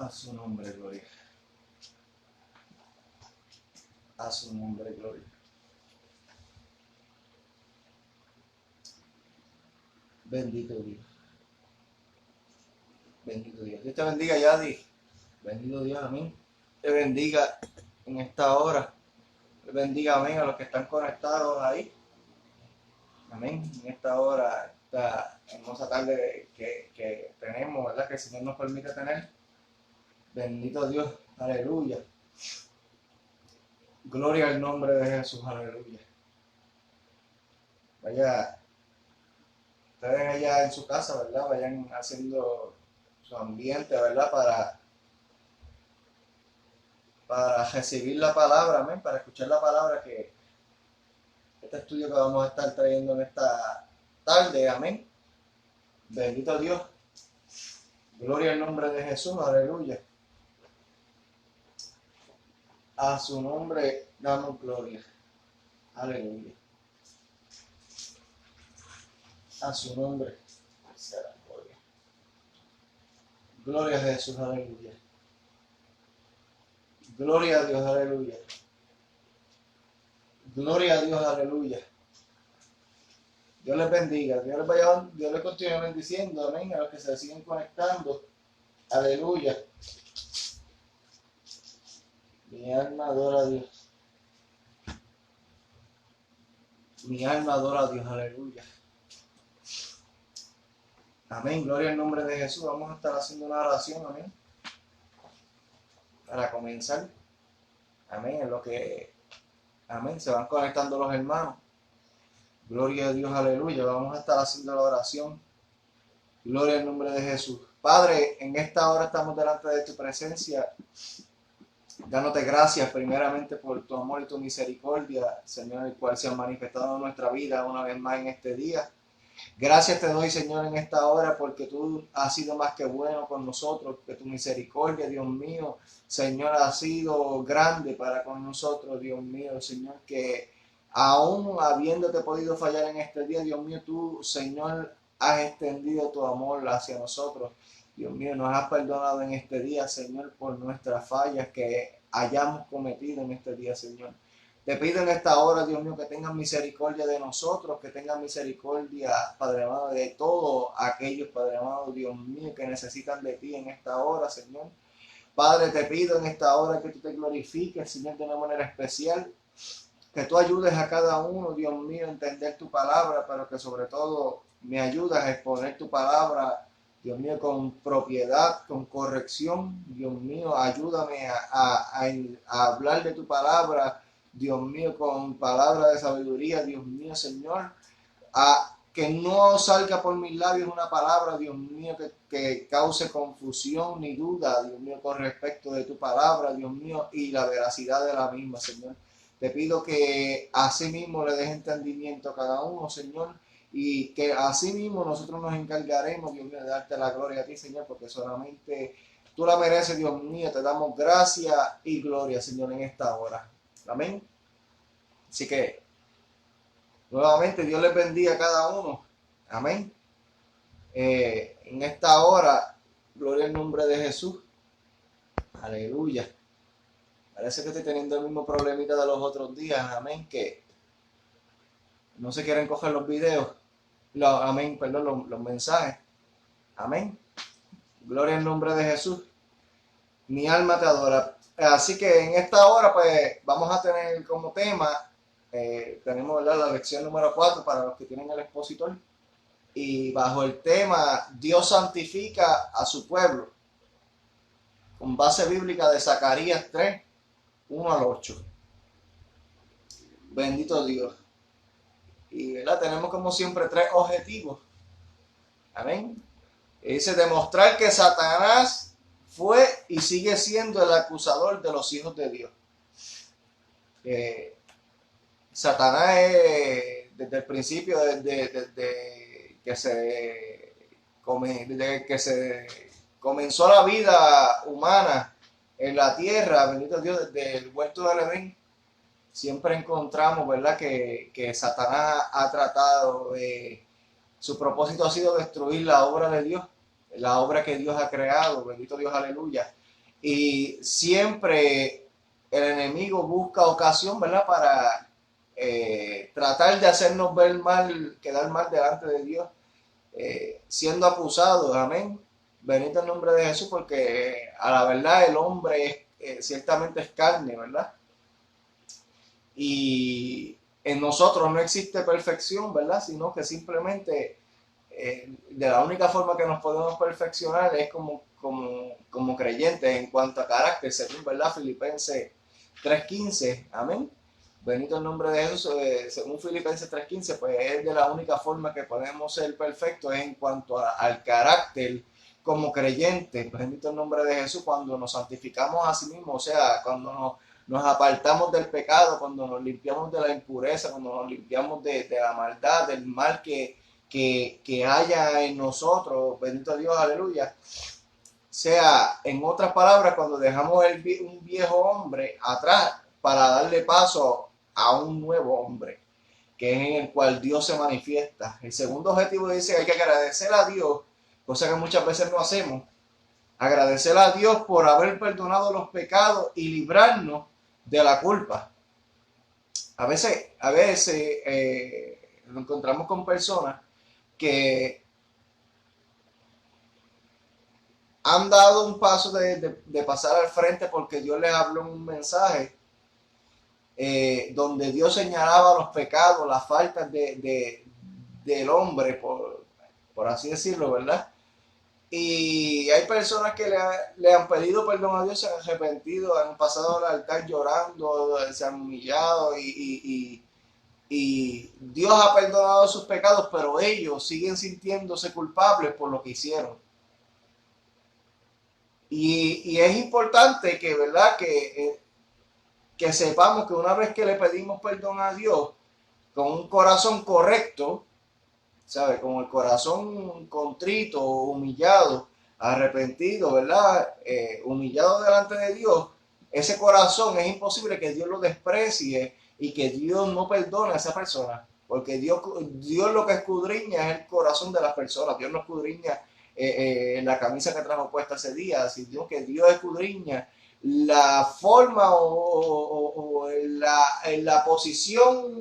A su nombre, gloria. A su nombre, gloria. Bendito Dios. Bendito Dios. Dios te bendiga, Yadi. Bendito Dios, amén. Te bendiga en esta hora. Te bendiga, amén, a los que están conectados ahí. Amén. En esta hora, esta hermosa tarde que tenemos, ¿verdad? Que el Señor nos permite tener. Bendito Dios. Aleluya. Gloria al nombre de Jesús. Aleluya. Vaya, ustedes allá en su casa, ¿verdad? Vayan haciendo su ambiente, ¿verdad? Para recibir la palabra, amén, para escuchar la palabra que este estudio que vamos a estar trayendo en esta tarde, amén. Bendito Dios. Gloria al nombre de Jesús, aleluya. A su nombre damos gloria. Aleluya. A su nombre será gloria. Gloria a Jesús, aleluya. Gloria a Dios, aleluya. Gloria a Dios, aleluya. Dios les bendiga, Dios les continúe bendiciendo, amén, a los que se siguen conectando. Aleluya. Mi alma adora a Dios. Mi alma adora a Dios, aleluya. Amén, gloria al nombre de Jesús. Vamos a estar haciendo una oración, amén. Para comenzar. Amén, en lo que, amén, se van conectando los hermanos. Gloria a Dios, aleluya. Vamos a estar haciendo la oración. Gloria al nombre de Jesús. Padre, en esta hora estamos delante de tu presencia, dándote gracias primeramente por tu amor y tu misericordia, Señor, el cual se ha manifestado en nuestra vida una vez más en este día. Gracias te doy, Señor, en esta hora, porque tú has sido más que bueno con nosotros, que tu misericordia, Dios mío, Señor, ha sido grande para con nosotros, Dios mío, Señor, que aún habiéndote podido fallar en este día, Dios mío, tú, Señor, has extendido tu amor hacia nosotros. Dios mío, nos has perdonado en este día, Señor, por nuestras fallas que hayamos cometido en este día, Señor. Te pido en esta hora, Dios mío, que tengas misericordia de nosotros, que tengas misericordia, Padre amado, de todos aquellos, Padre amado, Dios mío, que necesitan de ti en esta hora, Señor. Padre, te pido en esta hora que tú te glorifiques, Señor, de una manera especial, que tú ayudes a cada uno, Dios mío, a entender tu palabra, pero que sobre todo me ayudes a exponer tu palabra, Dios mío, con propiedad, con corrección. Dios mío, ayúdame a hablar de tu palabra, Dios mío, con palabra de sabiduría, Dios mío, Señor, a que no salga por mis labios una palabra, Dios mío, que cause confusión ni duda, Dios mío, con respecto de tu palabra, Dios mío, y la veracidad de la misma, Señor. Te pido que así mismo le des entendimiento a cada uno, Señor, y que así mismo nosotros nos encargaremos, Dios mío, de darte la gloria a ti, Señor, porque solamente tú la mereces, Dios mío. Te damos gracia y gloria, Señor, en esta hora. Amén. Así que, nuevamente, Dios les bendiga a cada uno. Amén. En esta hora, gloria al nombre de Jesús. Aleluya. Parece que estoy teniendo el mismo problemita de los otros días. Amén. Que no se quieren coger los videos. Amén, perdón, los mensajes. Amén. Gloria al nombre de Jesús. Mi alma te adora. Así que en esta hora, pues, vamos a tener como tema, tenemos, ¿verdad?, la lección número 4 para los que tienen el expositor. Y bajo el tema, Dios santifica a su pueblo, con base bíblica de Zacarías 3, 1 al 8. Bendito Dios. Y, ¿verdad?, tenemos como siempre 3 objetivos. Amén. Y dice, demostrar que Satanás fue y sigue siendo el acusador de los hijos de Dios. Satanás desde el principio, desde que se comenzó la vida humana en la tierra, bendito Dios, desde el huerto del Edén, siempre encontramos, ¿verdad?, que Satanás ha tratado su propósito ha sido destruir la obra de Dios, la obra que Dios ha creado, bendito Dios, aleluya. Y siempre el enemigo busca ocasión, ¿verdad? Para tratar de hacernos ver mal, quedar mal delante de Dios, siendo acusados, amén. Bendito el nombre de Jesús, porque a la verdad el hombre ciertamente es carne, ¿verdad? Y en nosotros no existe perfección, ¿verdad? Sino que simplemente de la única forma que nos podemos perfeccionar es como creyentes en cuanto a carácter, según, ¿verdad? Filipenses 3:15, amén. Bendito el nombre de Jesús, según Filipenses 3:15, pues es de la única forma que podemos ser perfectos en cuanto al carácter como creyentes. Bendito el nombre de Jesús, cuando nos santificamos a sí mismos, o sea, cuando nos apartamos del pecado, cuando nos limpiamos de la impureza, cuando nos limpiamos de la maldad, del mal que haya en nosotros, bendito Dios, aleluya. Sea, en otras palabras, cuando dejamos un viejo hombre atrás para darle paso a un nuevo hombre, que es en el cual Dios se manifiesta. El segundo objetivo dice que hay que agradecer a Dios, cosa que muchas veces no hacemos. Agradecer a Dios por haber perdonado los pecados y librarnos de la culpa. A veces nos encontramos con personas que han dado un paso de pasar al frente porque Dios les habló un mensaje donde Dios señalaba los pecados, las faltas del hombre, por así decirlo, ¿verdad? Y hay personas que le han pedido perdón a Dios, se han arrepentido, han pasado al altar llorando, se han humillado y Dios ha perdonado sus pecados, pero ellos siguen sintiéndose culpables por lo que hicieron. Y es importante que, ¿verdad? Que sepamos que una vez que le pedimos perdón a Dios con un corazón correcto, ¿sabe? Con el corazón contrito, humillado, arrepentido, ¿verdad? Humillado delante de Dios, ese corazón es imposible que Dios lo desprecie y que Dios no perdone a esa persona, porque Dios lo que escudriña es el corazón de las personas. Dios no escudriña la camisa que trajo puesta ese día, sino que Dios escudriña la forma o la posición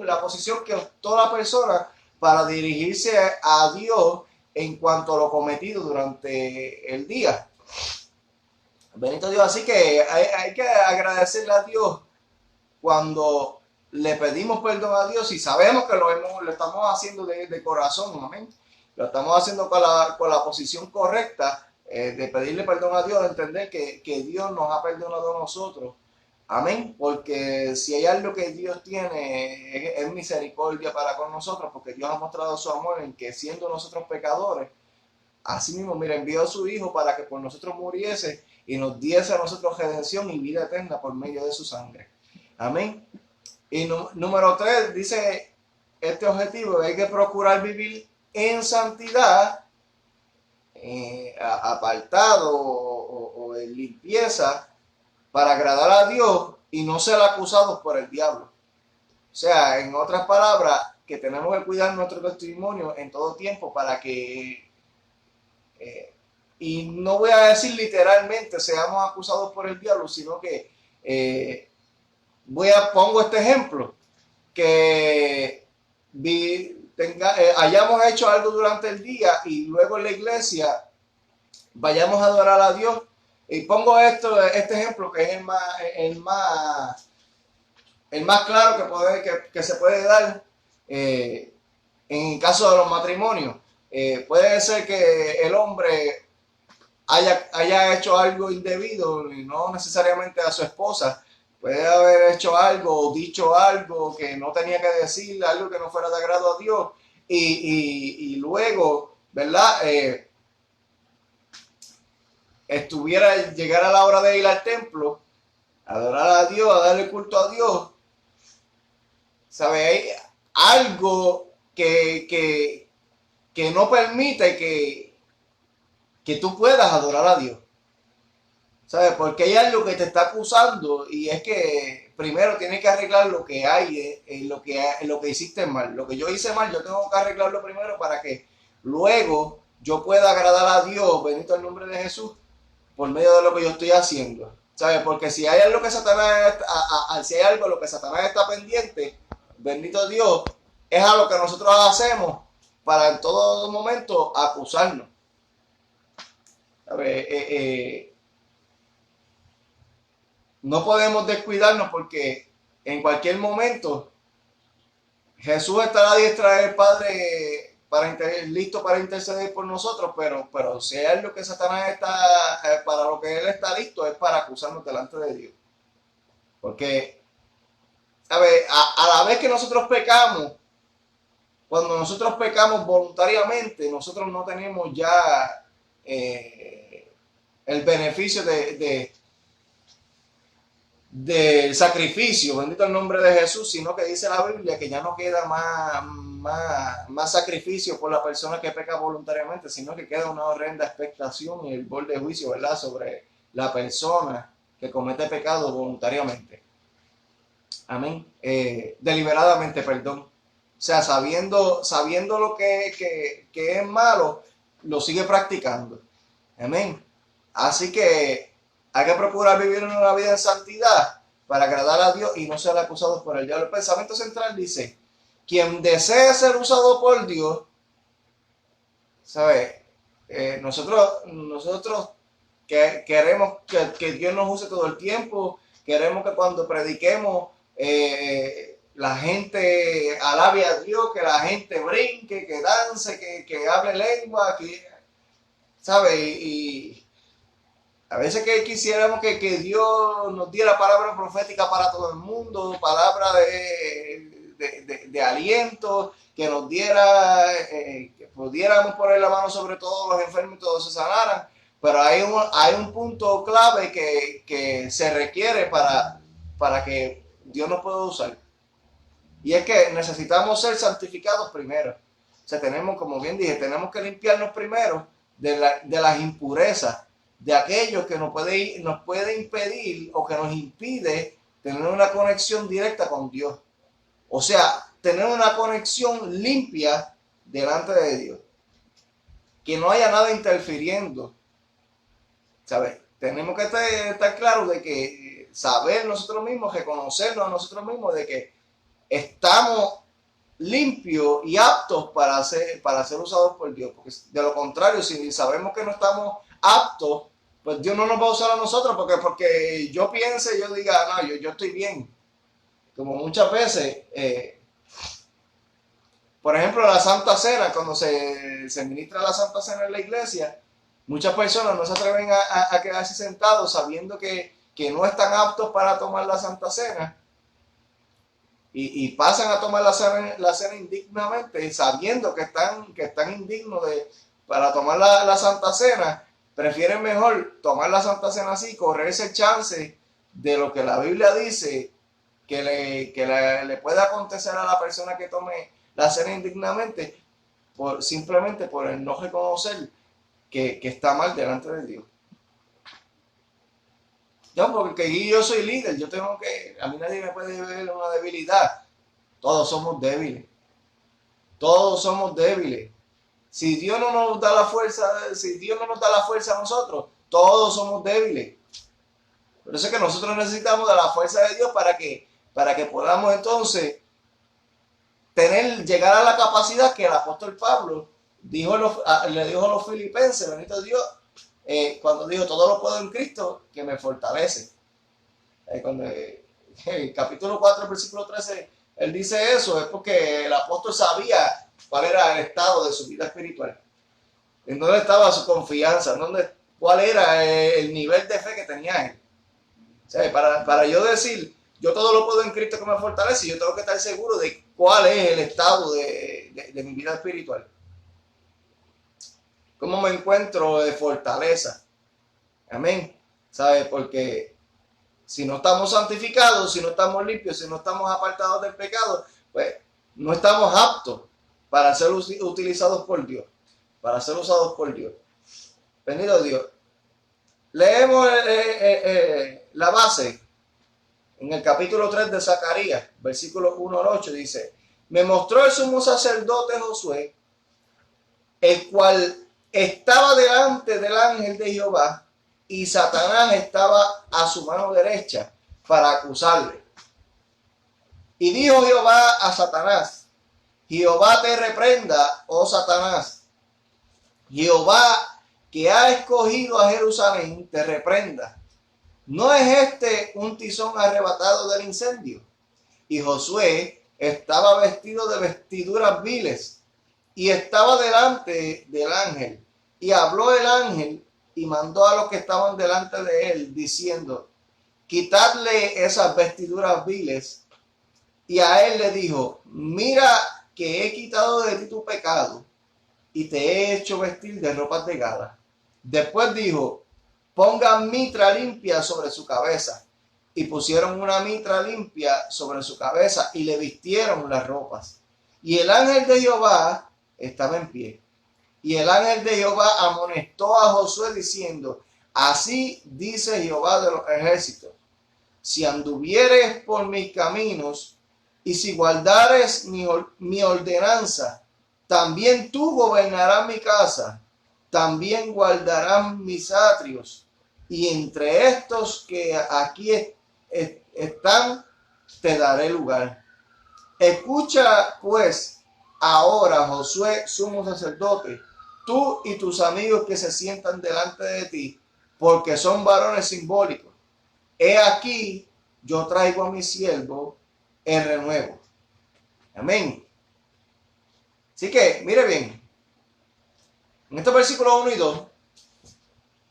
que optó la persona para dirigirse a Dios en cuanto a lo cometido durante el día. Bendito Dios, así que hay que agradecerle a Dios cuando le pedimos perdón a Dios y sabemos que lo estamos haciendo de corazón, amén. Lo estamos haciendo con la posición correcta de pedirle perdón a Dios, de entender que Dios nos ha perdonado a nosotros. Amén, porque si hay algo que Dios tiene es misericordia para con nosotros, porque Dios ha mostrado su amor en que siendo nosotros pecadores, así mismo, mira, envió a su Hijo para que por nosotros muriese y nos diese a nosotros redención y vida eterna por medio de su sangre. Amén. Y número 3 dice este objetivo: hay que procurar vivir en santidad, apartado o en limpieza, para agradar a Dios y no ser acusados por el diablo. O sea, en otras palabras, que tenemos que cuidar nuestro testimonio en todo tiempo para que, y no voy a decir literalmente seamos acusados por el diablo, sino que pongo este ejemplo, que hayamos hecho algo durante el día y luego en la iglesia vayamos a adorar a Dios. Y pongo este ejemplo que es el más claro que se puede dar en caso de los matrimonios. Puede ser que el hombre haya hecho algo indebido, y no necesariamente a su esposa. Puede haber hecho algo o dicho algo que no tenía que decir, algo que no fuera de agrado a Dios. Y luego, ¿verdad? Llegar a la hora de ir al templo, adorar a Dios, a darle culto a Dios, ¿sabe? Hay algo que no permite que tú puedas adorar a Dios, ¿sabes? Porque hay algo que te está acusando y es que primero tienes que arreglar lo que hay, lo que hiciste mal. Lo que yo hice mal, yo tengo que arreglarlo primero para que luego yo pueda agradar a Dios, bendito el nombre de Jesús, por medio de lo que yo estoy haciendo. ¿Sabes? Porque si hay algo que Satanás, si hay algo a lo que Satanás está pendiente, bendito Dios, es a lo que nosotros hacemos para en todo momento acusarnos. ¿Sabes? No podemos descuidarnos porque en cualquier momento Jesús está a la diestra del Padre listo para interceder por nosotros, pero si hay algo que Satanás está, para lo que él está listo, es para acusarnos delante de Dios. Porque, ¿sabes? A la vez que nosotros pecamos, cuando nosotros pecamos voluntariamente, nosotros no tenemos ya el beneficio del sacrificio, bendito el nombre de Jesús, sino que dice la Biblia que ya no queda más sacrificio por la persona que peca voluntariamente, sino que queda una horrenda expectación y el borde de juicio, ¿verdad?, sobre la persona que comete pecado voluntariamente. Amén. Deliberadamente, perdón. O sea, sabiendo lo que es malo, lo sigue practicando. Amén. Así que hay que procurar vivir una vida en santidad para agradar a Dios y no ser acusados por el diablo. El pensamiento central dice: quien desee ser usado por Dios, ¿sabes? Nosotros queremos que Dios nos use todo el tiempo, queremos que cuando prediquemos la gente alabe a Dios, que la gente brinque, que dance, que hable lengua, ¿sabes? Y a veces que quisiéramos que Dios nos diera palabra profética para todo el mundo, palabra de aliento, que nos diera, que pudiéramos poner la mano sobre todos los enfermos y todos se sanaran. Pero hay un punto clave que se requiere para que Dios nos pueda usar. Y es que necesitamos ser santificados primero. O sea, como bien dije, tenemos que limpiarnos primero de las impurezas, de aquello que nos puede impedir o que nos impide tener una conexión directa con Dios. O sea, tener una conexión limpia delante de Dios. Que no haya nada interfiriendo. ¿Sabes? Tenemos que estar claros de que saber nosotros mismos, reconocernos a nosotros mismos de que estamos limpios y aptos para ser usados por Dios. Porque de lo contrario, si sabemos que no estamos aptos, pues Dios no nos va a usar a nosotros porque yo piense, yo diga, no, yo estoy bien. Como muchas veces, por ejemplo, la Santa Cena, cuando se ministra la Santa Cena en la iglesia, muchas personas no se atreven a quedarse sentados sabiendo que no están aptos para tomar la Santa Cena y pasan a tomar la cena indignamente, sabiendo que están indignos para tomar la Santa Cena. Prefieren mejor tomar la Santa Cena así, correr ese chance de lo que la Biblia dice que le pueda acontecer a la persona que tome la cena indignamente, simplemente por el no reconocer que está mal delante de Dios. Porque yo soy líder, a mí nadie me puede ver una debilidad. Todos somos débiles. Todos somos débiles. Si Dios no nos da la fuerza a nosotros, todos somos débiles. Por eso es que nosotros necesitamos de la fuerza de Dios para que podamos entonces llegar a la capacidad que el apóstol Pablo le dijo a los filipenses, bendito Dios, cuando dijo: todo lo puedo en Cristo que me fortalece. Cuando el capítulo 4, versículo 13, él dice eso, es porque el apóstol sabía cuál era el estado de su vida espiritual, en dónde estaba su confianza, cuál era el nivel de fe que tenía él. O sea, para yo decir, yo todo lo puedo en Cristo que me fortalece, yo tengo que estar seguro de cuál es el estado de mi vida espiritual. ¿Cómo me encuentro de fortaleza? Amén. ¿Sabes? Porque si no estamos santificados, si no estamos limpios, si no estamos apartados del pecado, pues no estamos aptos para ser utilizados por Dios, para ser usados por Dios. Bendito Dios. Leemos la base en el capítulo 3 de Zacarías, versículos 1 al 8, dice: me mostró el sumo sacerdote Josué, el cual estaba delante del ángel de Jehová, y Satanás estaba a su mano derecha para acusarle. Y dijo Jehová a Satanás: Jehová te reprenda, oh Satanás. Jehová, que ha escogido a Jerusalén, te reprenda. ¿No es este un tizón arrebatado del incendio? Y Josué estaba vestido de vestiduras viles y estaba delante del ángel. Y habló el ángel y mandó a los que estaban delante de él, diciendo: quitadle esas vestiduras viles. Y a él le dijo: mira que he quitado de ti tu pecado y te he hecho vestir de ropas de gala. Después dijo: pongan mitra limpia sobre su cabeza. Y pusieron una mitra limpia sobre su cabeza y le vistieron las ropas. Y el ángel de Jehová estaba en pie. Y el ángel de Jehová amonestó a Josué diciendo: así dice Jehová de los ejércitos: si anduvieres por mis caminos y si guardares mi ordenanza, también tú gobernarás mi casa, también guardarás mis atrios, y entre estos que aquí están te daré lugar. Escucha pues ahora, Josué, sumo sacerdote, tú y tus amigos que se sientan delante de ti, porque son varones simbólicos. He aquí, yo traigo a mi siervo el renuevo. Amén. Así que, mire bien, en estos versículos 1 y 2,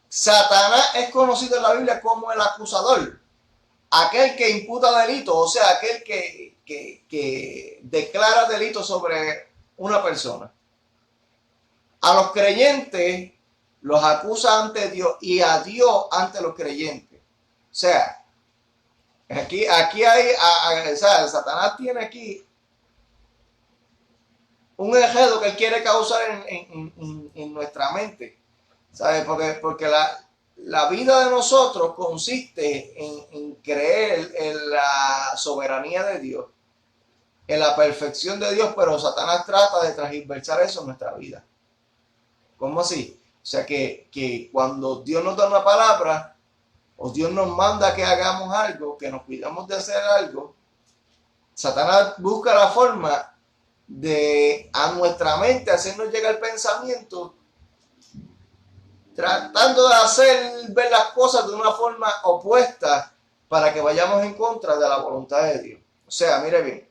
Satanás es conocido en la Biblia como el acusador, aquel que imputa delito, o sea, aquel que declara delito sobre una persona. A los creyentes los acusa ante Dios y a Dios ante los creyentes. O sea, aquí hay, o sea, Satanás tiene aquí un enredo que él quiere causar en nuestra mente, ¿sabes? Porque la vida de nosotros consiste en creer en la soberanía de Dios, en la perfección de Dios, pero Satanás trata de transversar eso en nuestra vida. ¿Cómo así? O sea, que cuando Dios nos da una palabra o Dios nos manda que hagamos algo, que nos cuidamos de hacer algo, Satanás busca la forma de a nuestra mente hacernos llegar el pensamiento, tratando de hacer ver las cosas de una forma opuesta para que vayamos en contra de la voluntad de Dios. O sea, mire bien,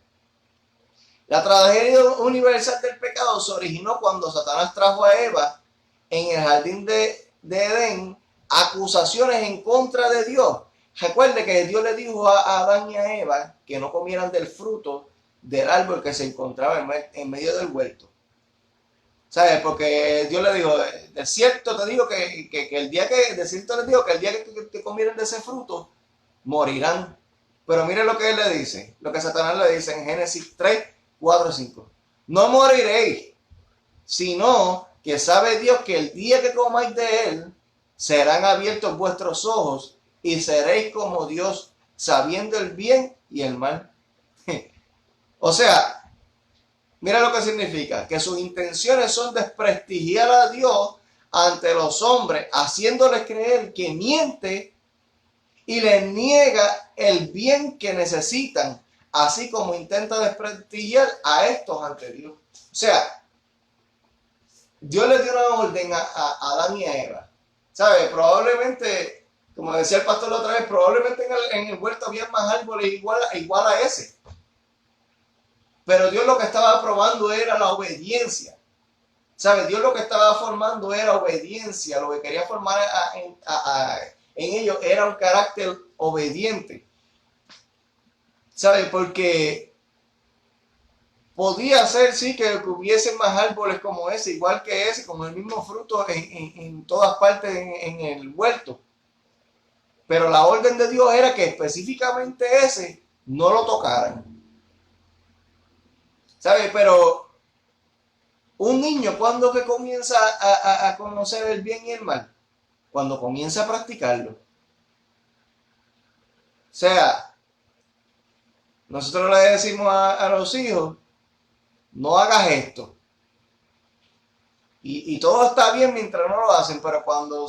la tragedia universal del pecado se originó cuando Satanás trajo a Eva en el jardín de Edén acusaciones en contra de Dios. Recuerde que Dios le dijo a Adán y a Eva que no comieran del fruto del árbol que se encontraba en medio del huerto. ¿Sabes? Porque Dios le dijo: de cierto te digo que el día que, de cierto les digo que el día que comieran de ese fruto, morirán. Pero mire lo que él le dice, lo que Satanás le dice en Génesis 3, 4 y 5. No moriréis, sino que sabe Dios que el día que comáis de él, serán abiertos vuestros ojos y seréis como Dios, sabiendo el bien y el mal. O sea, mira lo que significa, que sus intenciones son desprestigiar a Dios ante los hombres, haciéndoles creer que miente y les niega el bien que necesitan, así como intenta desprestigiar a estos ante Dios. O sea, Dios les dio una orden a Adán y a Eva. ¿Sabes? Probablemente, como decía el pastor la otra vez, probablemente en el huerto había más árboles igual a ese. Pero Dios lo que estaba probando era la obediencia. ¿Sabes? Dios lo que estaba formando era obediencia. Lo que quería formar en ellos era un carácter obediente. ¿Sabes? Porque podía ser, sí, que hubiesen más árboles como ese, igual que ese, con el mismo fruto en todas partes en el huerto. Pero la orden de Dios era que específicamente ese no lo tocaran. ¿Sabes? Pero un niño, ¿cuándo que comienza a conocer el bien y el mal? Cuando comienza a practicarlo. O sea, nosotros le decimos a los hijos: no hagas esto. Y todo está bien mientras no lo hacen, pero cuando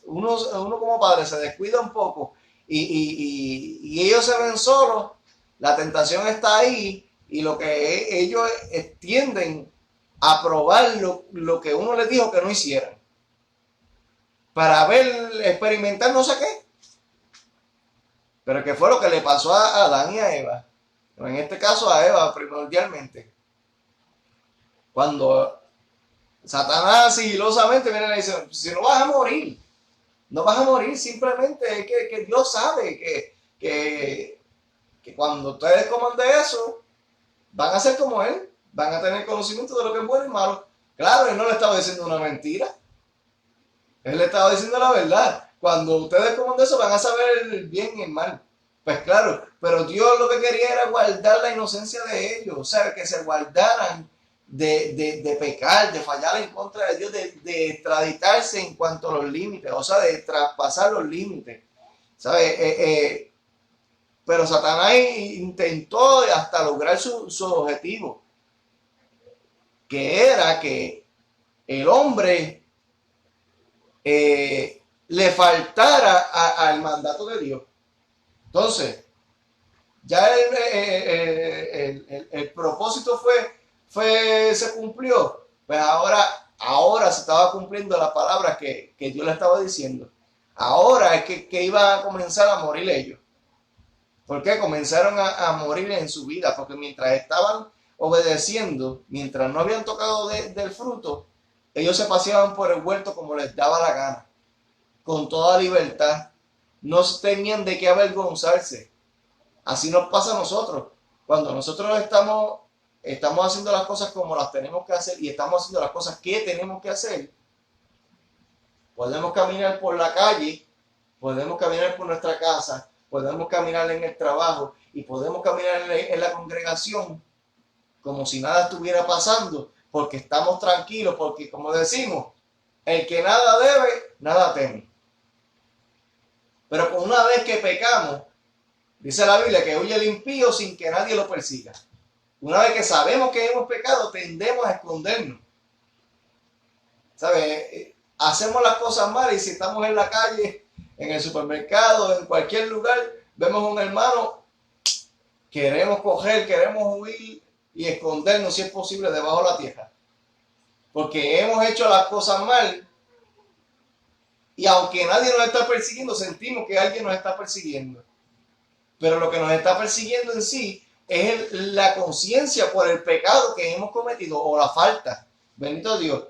uno como padre se descuida un poco y ellos se ven solos, la tentación está ahí y lo que ellos tienden a probar lo que uno les dijo que no hicieran. Para ver, experimentar no sé qué. Pero que fue lo que le pasó a Adán y a Eva. En este caso a Eva primordialmente. Cuando Satanás sigilosamente viene y le dice, si no vas a morir, no vas a morir, simplemente es que Dios sabe que cuando ustedes coman de eso, van a ser como Él, van a tener conocimiento de lo que es bueno y malo. Claro, Él no le estaba diciendo una mentira, Él le estaba diciendo la verdad. Cuando ustedes coman de eso, van a saber el bien y el mal. Pues claro, pero Dios lo que quería era guardar la inocencia de ellos, o sea, que se guardaran de pecar, de fallar en contra de Dios, de extraditarse en cuanto a los límites, o sea, de traspasar los límites, ¿sabes? Pero Satanás intentó hasta lograr su objetivo, que era que el hombre le faltara al mandato de Dios. Entonces, ya el propósito se cumplió, pues ahora se estaba cumpliendo la palabra que Dios le estaba diciendo. Ahora es que iban a comenzar a morir ellos. ¿Por qué? Comenzaron a morir en su vida, porque mientras estaban obedeciendo, mientras no habían tocado del fruto, ellos se paseaban por el huerto como les daba la gana, con toda libertad. No tenían de qué avergonzarse. Así nos pasa a nosotros. Cuando nosotros estamos haciendo las cosas como las tenemos que hacer y estamos haciendo las cosas que tenemos que hacer, podemos caminar por la calle, podemos caminar por nuestra casa, podemos caminar en el trabajo y podemos caminar en la congregación como si nada estuviera pasando, porque estamos tranquilos, porque como decimos, el que nada debe, nada teme. Pero con una vez que pecamos, dice la Biblia que huye el impío sin que nadie lo persiga. Una vez que sabemos que hemos pecado, tendemos a escondernos. ¿Sabes? Hacemos las cosas mal y si estamos en la calle, en el supermercado, en cualquier lugar, vemos a un hermano, queremos coger, queremos huir y escondernos si es posible debajo de la tierra. Porque hemos hecho las cosas mal y aunque nadie nos está persiguiendo, sentimos que alguien nos está persiguiendo. Pero lo que nos está persiguiendo en sí es la conciencia por el pecado que hemos cometido o la falta. Bendito Dios.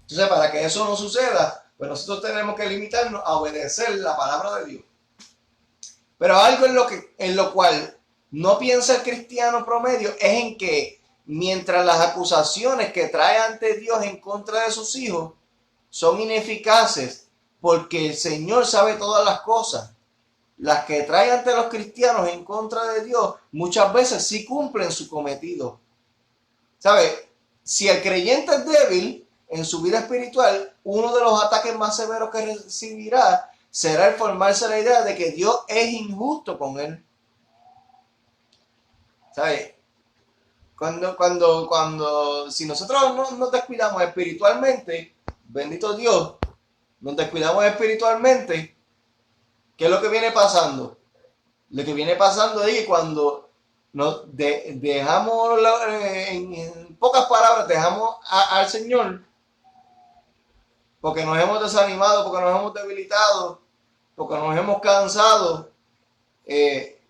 Entonces, para que eso no suceda, pues nosotros tenemos que limitarnos a obedecer la palabra de Dios. Pero algo en lo cual no piensa el cristiano promedio es en que mientras las acusaciones que trae ante Dios en contra de sus hijos son ineficaces, porque el Señor sabe todas las cosas, las que trae ante los cristianos en contra de Dios muchas veces sí cumplen su cometido. ¿Sabe? Si el creyente es débil en su vida espiritual, uno de los ataques más severos que recibirá será el formarse la idea de que Dios es injusto con él. ¿Sabe? Si nosotros no nos descuidamos espiritualmente, bendito Dios, nos descuidamos espiritualmente, ¿qué es lo que viene pasando? Lo que viene pasando es que cuando nos dejamos, en pocas palabras, dejamos al Señor, porque nos hemos desanimado, porque nos hemos debilitado, porque nos hemos cansado,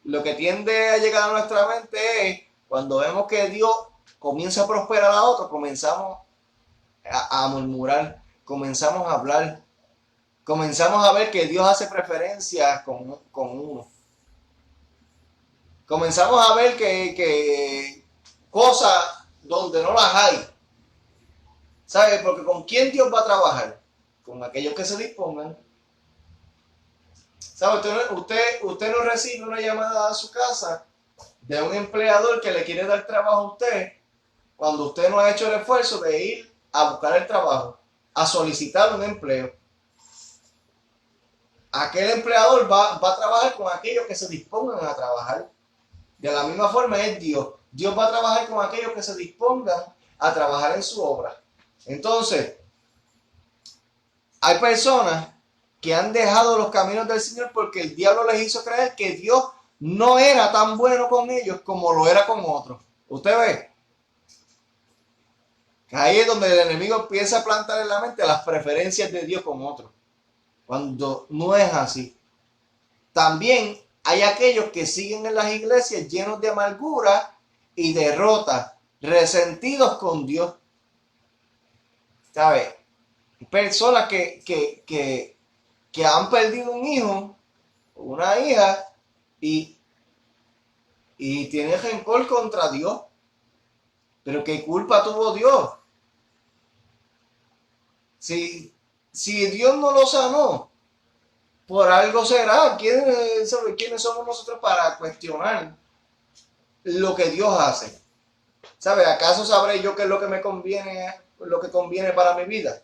lo que tiende a llegar a nuestra mente es cuando vemos que Dios comienza a prosperar a otros, comenzamos a murmurar, comenzamos a hablar, comenzamos a ver que Dios hace preferencia con uno. Comenzamos a ver que cosas donde no las hay. ¿Sabe? Porque ¿con quién Dios va a trabajar? Con aquellos que se dispongan. ¿Sabe? Usted no recibe una llamada a su casa de un empleador que le quiere dar trabajo a usted cuando usted no ha hecho el esfuerzo de ir a buscar el trabajo, a solicitar un empleo. Aquel empleador va a trabajar con aquellos que se dispongan a trabajar. De la misma forma es Dios. Dios va a trabajar con aquellos que se dispongan a trabajar en su obra. Entonces, hay personas que han dejado los caminos del Señor porque el diablo les hizo creer que Dios no era tan bueno con ellos como lo era con otros. Usted ve, ahí es donde el enemigo empieza a plantar en la mente las preferencias de Dios con otros, cuando no es así. También hay aquellos que siguen en las iglesias llenos de amargura y derrota, resentidos con Dios. ¿Sabe? Personas que han perdido un hijo, una hija, y tienen rencor contra Dios. Pero ¿qué culpa tuvo Dios? Si Dios no lo sanó, por algo será. ¿Quiénes somos nosotros para cuestionar lo que Dios hace? ¿Sabe? ¿Acaso sabré yo qué es lo que me conviene, lo que conviene para mi vida?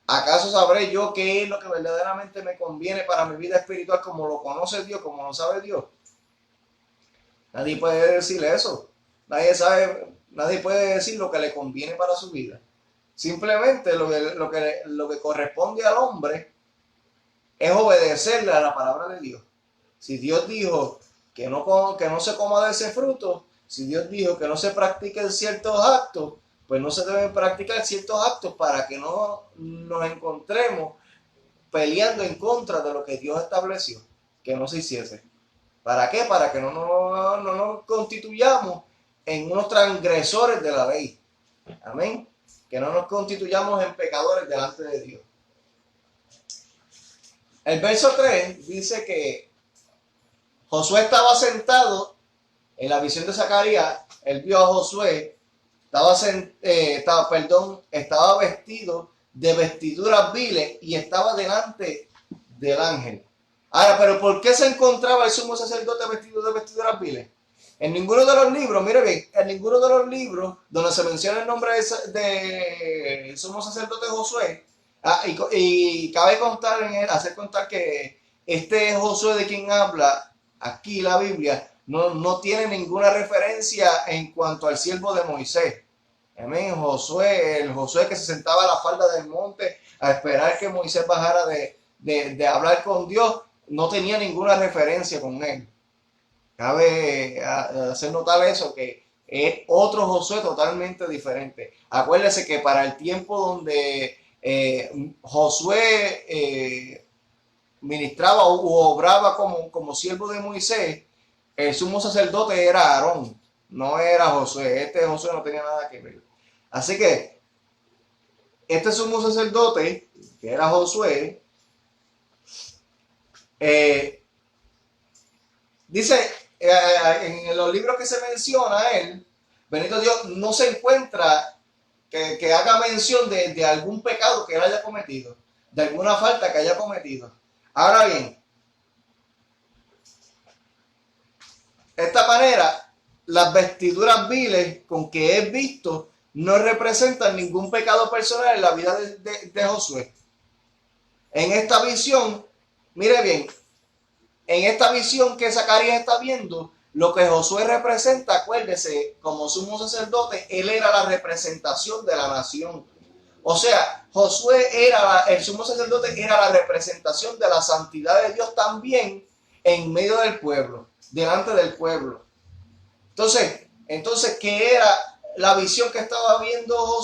¿Acaso sabré yo qué es lo que verdaderamente me conviene para mi vida espiritual como lo conoce Dios, como lo sabe Dios? Nadie puede decir eso. Nadie puede decir lo que le conviene para su vida. Simplemente lo que corresponde al hombre es obedecerle a la palabra de Dios. Si Dios dijo que no se coma de ese fruto, si Dios dijo que no se practiquen ciertos actos, pues no se deben practicar ciertos actos para que no nos encontremos peleando en contra de lo que Dios estableció, que no se hiciese. ¿Para qué? Para que no nos constituyamos en unos transgresores de la ley. Amén. Que no nos constituyamos en pecadores delante de Dios. El verso 3 dice que Josué estaba sentado en la visión de Zacarías. Él vio a Josué, estaba vestido de vestiduras viles y estaba delante del ángel. Ahora, pero ¿por qué se encontraba el sumo sacerdote vestido de vestiduras viles? En ninguno de los libros, mire bien, en ninguno de los libros donde se menciona el nombre de sumo sacerdote Josué, y cabe hacer contar que este Josué de quien habla aquí la Biblia no tiene ninguna referencia en cuanto al siervo de Moisés. Amén. El Josué que se sentaba a la falda del monte a esperar que Moisés bajara de hablar con Dios, no tenía ninguna referencia con él. Cabe hacer notar eso, que es otro Josué totalmente diferente. Acuérdese que para el tiempo donde Josué ministraba o obraba como siervo de Moisés, el sumo sacerdote era Aarón, no era Josué. Este Josué no tenía nada que ver. Así que este sumo sacerdote, que era Josué, dice en los libros que se menciona a él, bendito Dios, no se encuentra que haga mención de algún pecado que él haya cometido, de alguna falta que haya cometido. Ahora bien, de esta manera, las vestiduras viles con que es visto no representan ningún pecado personal en la vida de Josué. En esta visión, mire bien, en esta visión que Zacarías está viendo, lo que Josué representa, acuérdese, como sumo sacerdote, él era la representación de la nación. O sea, el sumo sacerdote era la representación de la santidad de Dios también en medio del pueblo, delante del pueblo. Entonces, ¿qué era la visión que estaba viendo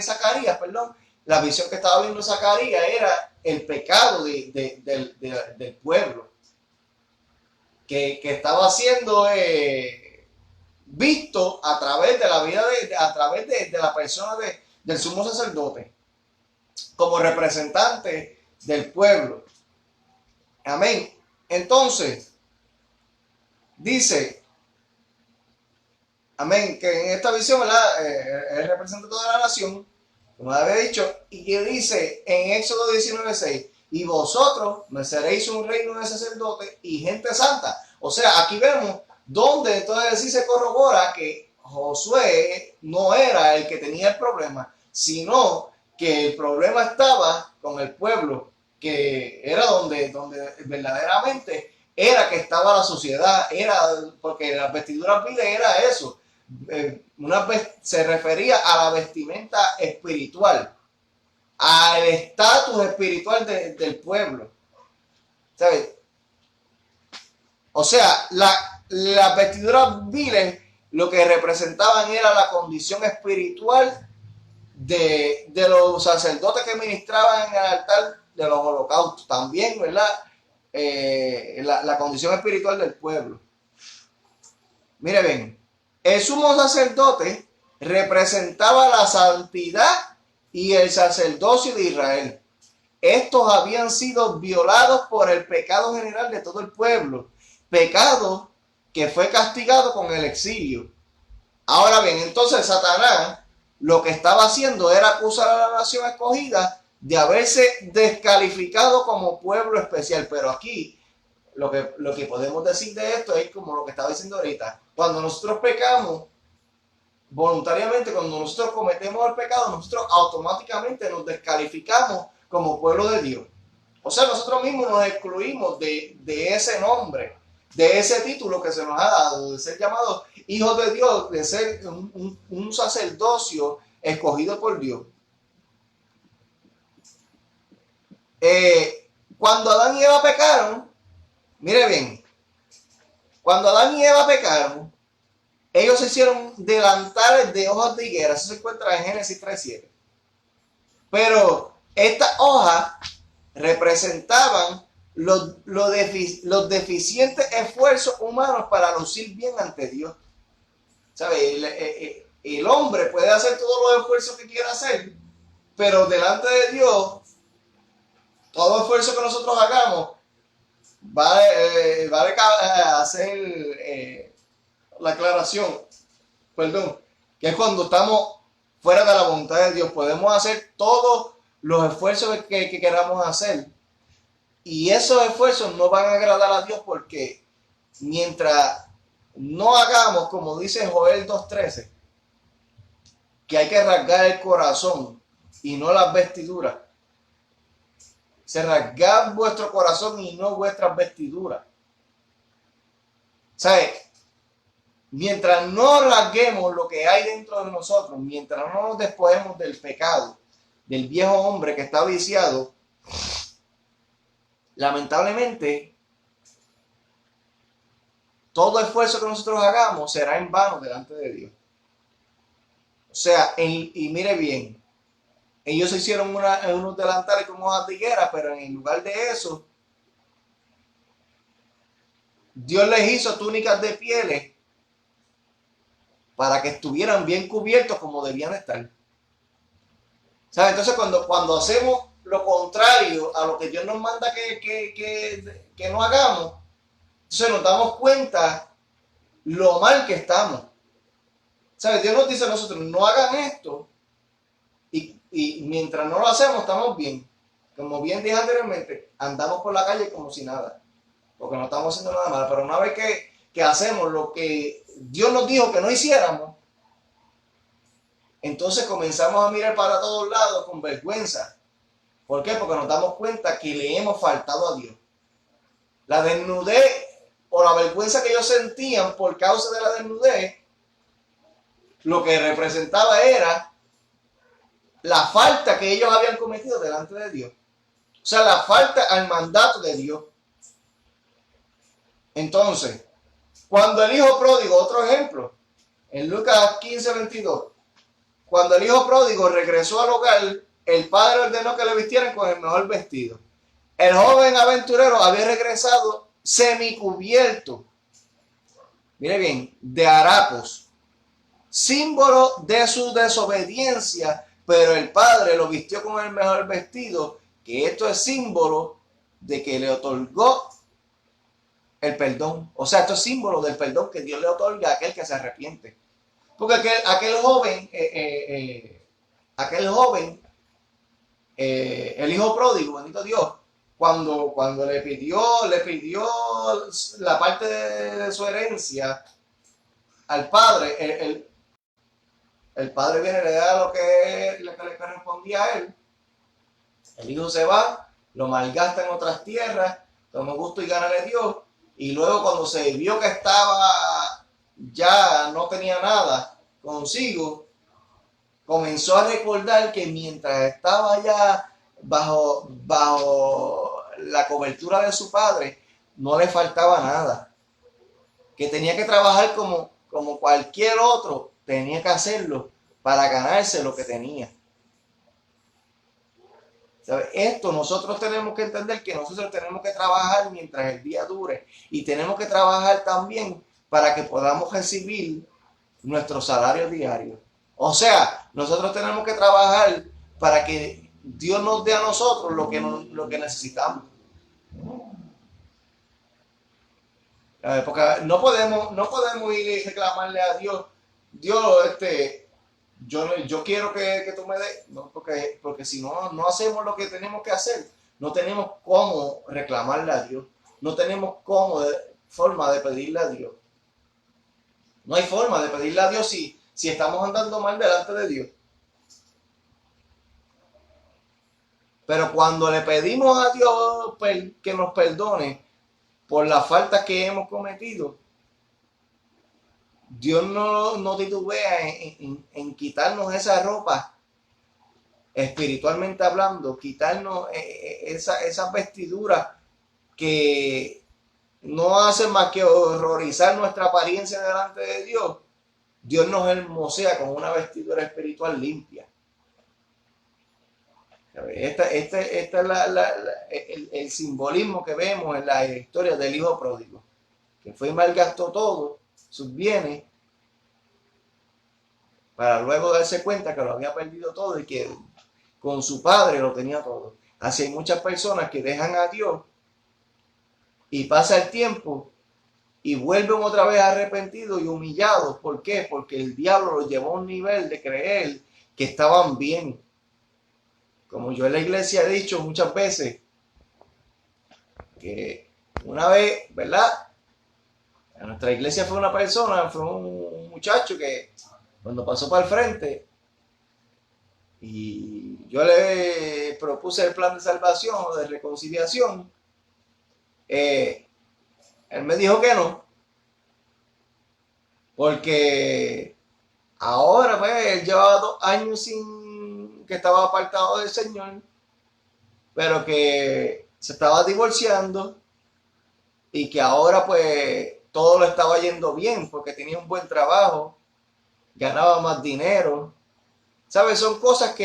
Zacarías? Perdón, la visión que estaba viendo Zacarías era el pecado del pueblo, que estaba siendo visto a través de la vida, a través de la persona del sumo sacerdote, como representante del pueblo. Amén. Entonces, dice, amén, que en esta visión, ¿verdad? Él representa toda la nación, como había dicho, y que dice en Éxodo 19:6, y vosotros me seréis un reino de sacerdotes y gente santa. O sea, aquí vemos donde entonces sí se corrobora que Josué no era el que tenía el problema, sino que el problema estaba con el pueblo, que era donde verdaderamente era que estaba la suciedad, era porque las vestiduras viles era eso. Se refería a la vestimenta espiritual, al estatus espiritual del pueblo. ¿Sabes? O sea, las vestiduras viles lo que representaban era la condición espiritual de los sacerdotes que ministraban en el altar de los holocaustos. También, ¿verdad? La condición espiritual del pueblo. Mire bien, el sumo sacerdote representaba la santidad y el sacerdocio de Israel. Estos habían sido violados por el pecado general de todo el pueblo, pecado que fue castigado con el exilio. Ahora bien, entonces Satanás lo que estaba haciendo era acusar a la nación escogida de haberse descalificado como pueblo especial. Pero aquí lo que podemos decir de esto es como lo que estaba diciendo ahorita. Cuando nosotros pecamos voluntariamente, cuando nosotros cometemos el pecado, nosotros automáticamente nos descalificamos como pueblo de Dios. O sea, nosotros mismos nos excluimos de ese nombre, de ese título que se nos ha dado, de ser llamados hijos de Dios, de ser un sacerdocio escogido por Dios. Cuando Adán y Eva pecaron, mire bien, cuando Adán y Eva pecaron, ellos se hicieron delantales de hojas de higuera. Eso se encuentra en Génesis 3:7. Pero estas hojas representaban los deficientes esfuerzos humanos para lucir bien ante Dios. ¿Sabe? El hombre puede hacer todos los esfuerzos que quiera hacer, pero delante de Dios, todo esfuerzo que nosotros hagamos vale hacer la aclaración, perdón, que es cuando estamos fuera de la voluntad de Dios. Podemos hacer todos los esfuerzos que queramos hacer, y esos esfuerzos no van a agradar a Dios, porque mientras no hagamos, como dice Joel 2:13, que hay que rasgar el corazón y no las vestiduras. Se rasgad vuestro corazón y no vuestras vestiduras. ¿Sabes? Mientras no rasguemos lo que hay dentro de nosotros, mientras no nos despojemos del pecado, del viejo hombre que está viciado, lamentablemente, todo esfuerzo que nosotros hagamos será en vano delante de Dios. O sea, y mire bien, ellos se hicieron unos delantales con hojas de higuera, pero en lugar de eso, Dios les hizo túnicas de pieles para que estuvieran bien cubiertos como debían estar. ¿Sabes? Entonces cuando hacemos lo contrario a lo que Dios nos manda que no hagamos, entonces nos damos cuenta lo mal que estamos. ¿Sabes? Dios nos dice a nosotros, no hagan esto, y mientras no lo hacemos estamos bien. Como bien dije anteriormente, andamos por la calle como si nada, porque no estamos haciendo nada malo. Pero una vez que hacemos lo que Dios nos dijo que no hiciéramos, entonces comenzamos a mirar para todos lados con vergüenza. ¿Por qué? Porque nos damos cuenta que le hemos faltado a Dios. La desnudez o la vergüenza que ellos sentían por causa de la desnudez, lo que representaba era la falta que ellos habían cometido delante de Dios. O sea, la falta al mandato de Dios. Entonces, cuando el hijo pródigo, otro ejemplo, en Lucas 15:22, cuando el hijo pródigo regresó al hogar, el padre ordenó que le vistieran con el mejor vestido. El joven aventurero había regresado semicubierto, mire bien, de harapos, símbolo de su desobediencia, pero el padre lo vistió con el mejor vestido, que esto es símbolo de que le otorgó el perdón. O sea, esto es símbolo del perdón que Dios le otorga a aquel que se arrepiente. Porque aquel joven, el hijo pródigo, bendito Dios, cuando le pidió la parte de su herencia al padre, el padre viene y le da lo que le correspondía a él. El hijo se va, lo malgasta en otras tierras, toma gusto y gana de Dios, y luego cuando se vio que estaba, ya no tenía nada consigo, comenzó a recordar que mientras estaba ya bajo la cobertura de su padre, no le faltaba nada. Que tenía que trabajar como cualquier otro, tenía que hacerlo para ganarse lo que tenía. ¿Sabe? Esto nosotros tenemos que entender que nosotros tenemos que trabajar mientras el día dure y tenemos que trabajar también para que podamos recibir nuestro salario diario. O sea, nosotros tenemos que trabajar para que Dios nos dé a nosotros lo que necesitamos. Porque no podemos ir y reclamarle a Dios, Dios, yo quiero que tú me des, no, porque si no hacemos lo que tenemos que hacer, no tenemos cómo reclamarle a Dios, no tenemos forma de pedirle a Dios. No hay forma de pedirle a Dios si estamos andando mal delante de Dios. Pero cuando le pedimos a Dios que nos perdone por las faltas que hemos cometido, Dios no titubea en quitarnos esa ropa, espiritualmente hablando, quitarnos esas vestiduras que no hacen más que horrorizar nuestra apariencia delante de Dios. Dios nos hermosea con una vestidura espiritual limpia. Este es el simbolismo que vemos en la historia del hijo pródigo, que fue y malgastó todo sus bienes para luego darse cuenta que lo había perdido todo y que con su padre lo tenía todo. Así hay muchas personas que dejan a Dios y pasa el tiempo y vuelven otra vez arrepentidos y humillados. ¿Por qué? Porque el diablo los llevó a un nivel de creer que estaban bien. Como yo en la iglesia he dicho muchas veces, que una vez, ¿verdad? En nuestra iglesia fue un muchacho que cuando pasó para el frente y yo le propuse el plan de salvación o de reconciliación, él me dijo que no, porque ahora pues él llevaba 2 años que estaba apartado del Señor, pero que se estaba divorciando y que ahora pues todo lo estaba yendo bien porque tenía un buen trabajo, ganaba más dinero. ¿Sabes? Son cosas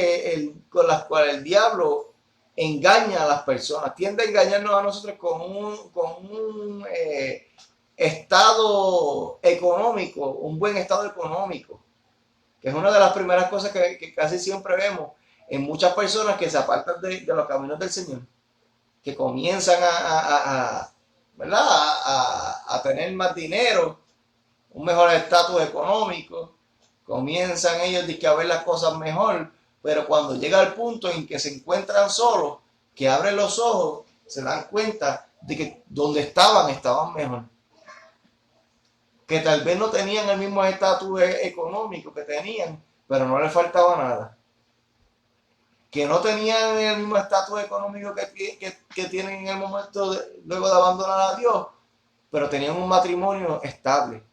con las cuales el diablo engaña a las personas, tiende a engañarnos a nosotros con un estado económico, un buen estado económico, que es una de las primeras cosas que casi siempre vemos en muchas personas que se apartan de los caminos del Señor, que comienzan ¿verdad? A tener más dinero, un mejor estatus económico, comienzan ellos a ver las cosas mejor, pero cuando llega el punto en que se encuentran solos, que abren los ojos, se dan cuenta de que donde estaban mejor. Que tal vez no tenían el mismo estatus económico que tenían, pero no les faltaba nada. Que no tenían el mismo estatus económico que tienen en el momento luego de abandonar a Dios, pero tenían un matrimonio estable.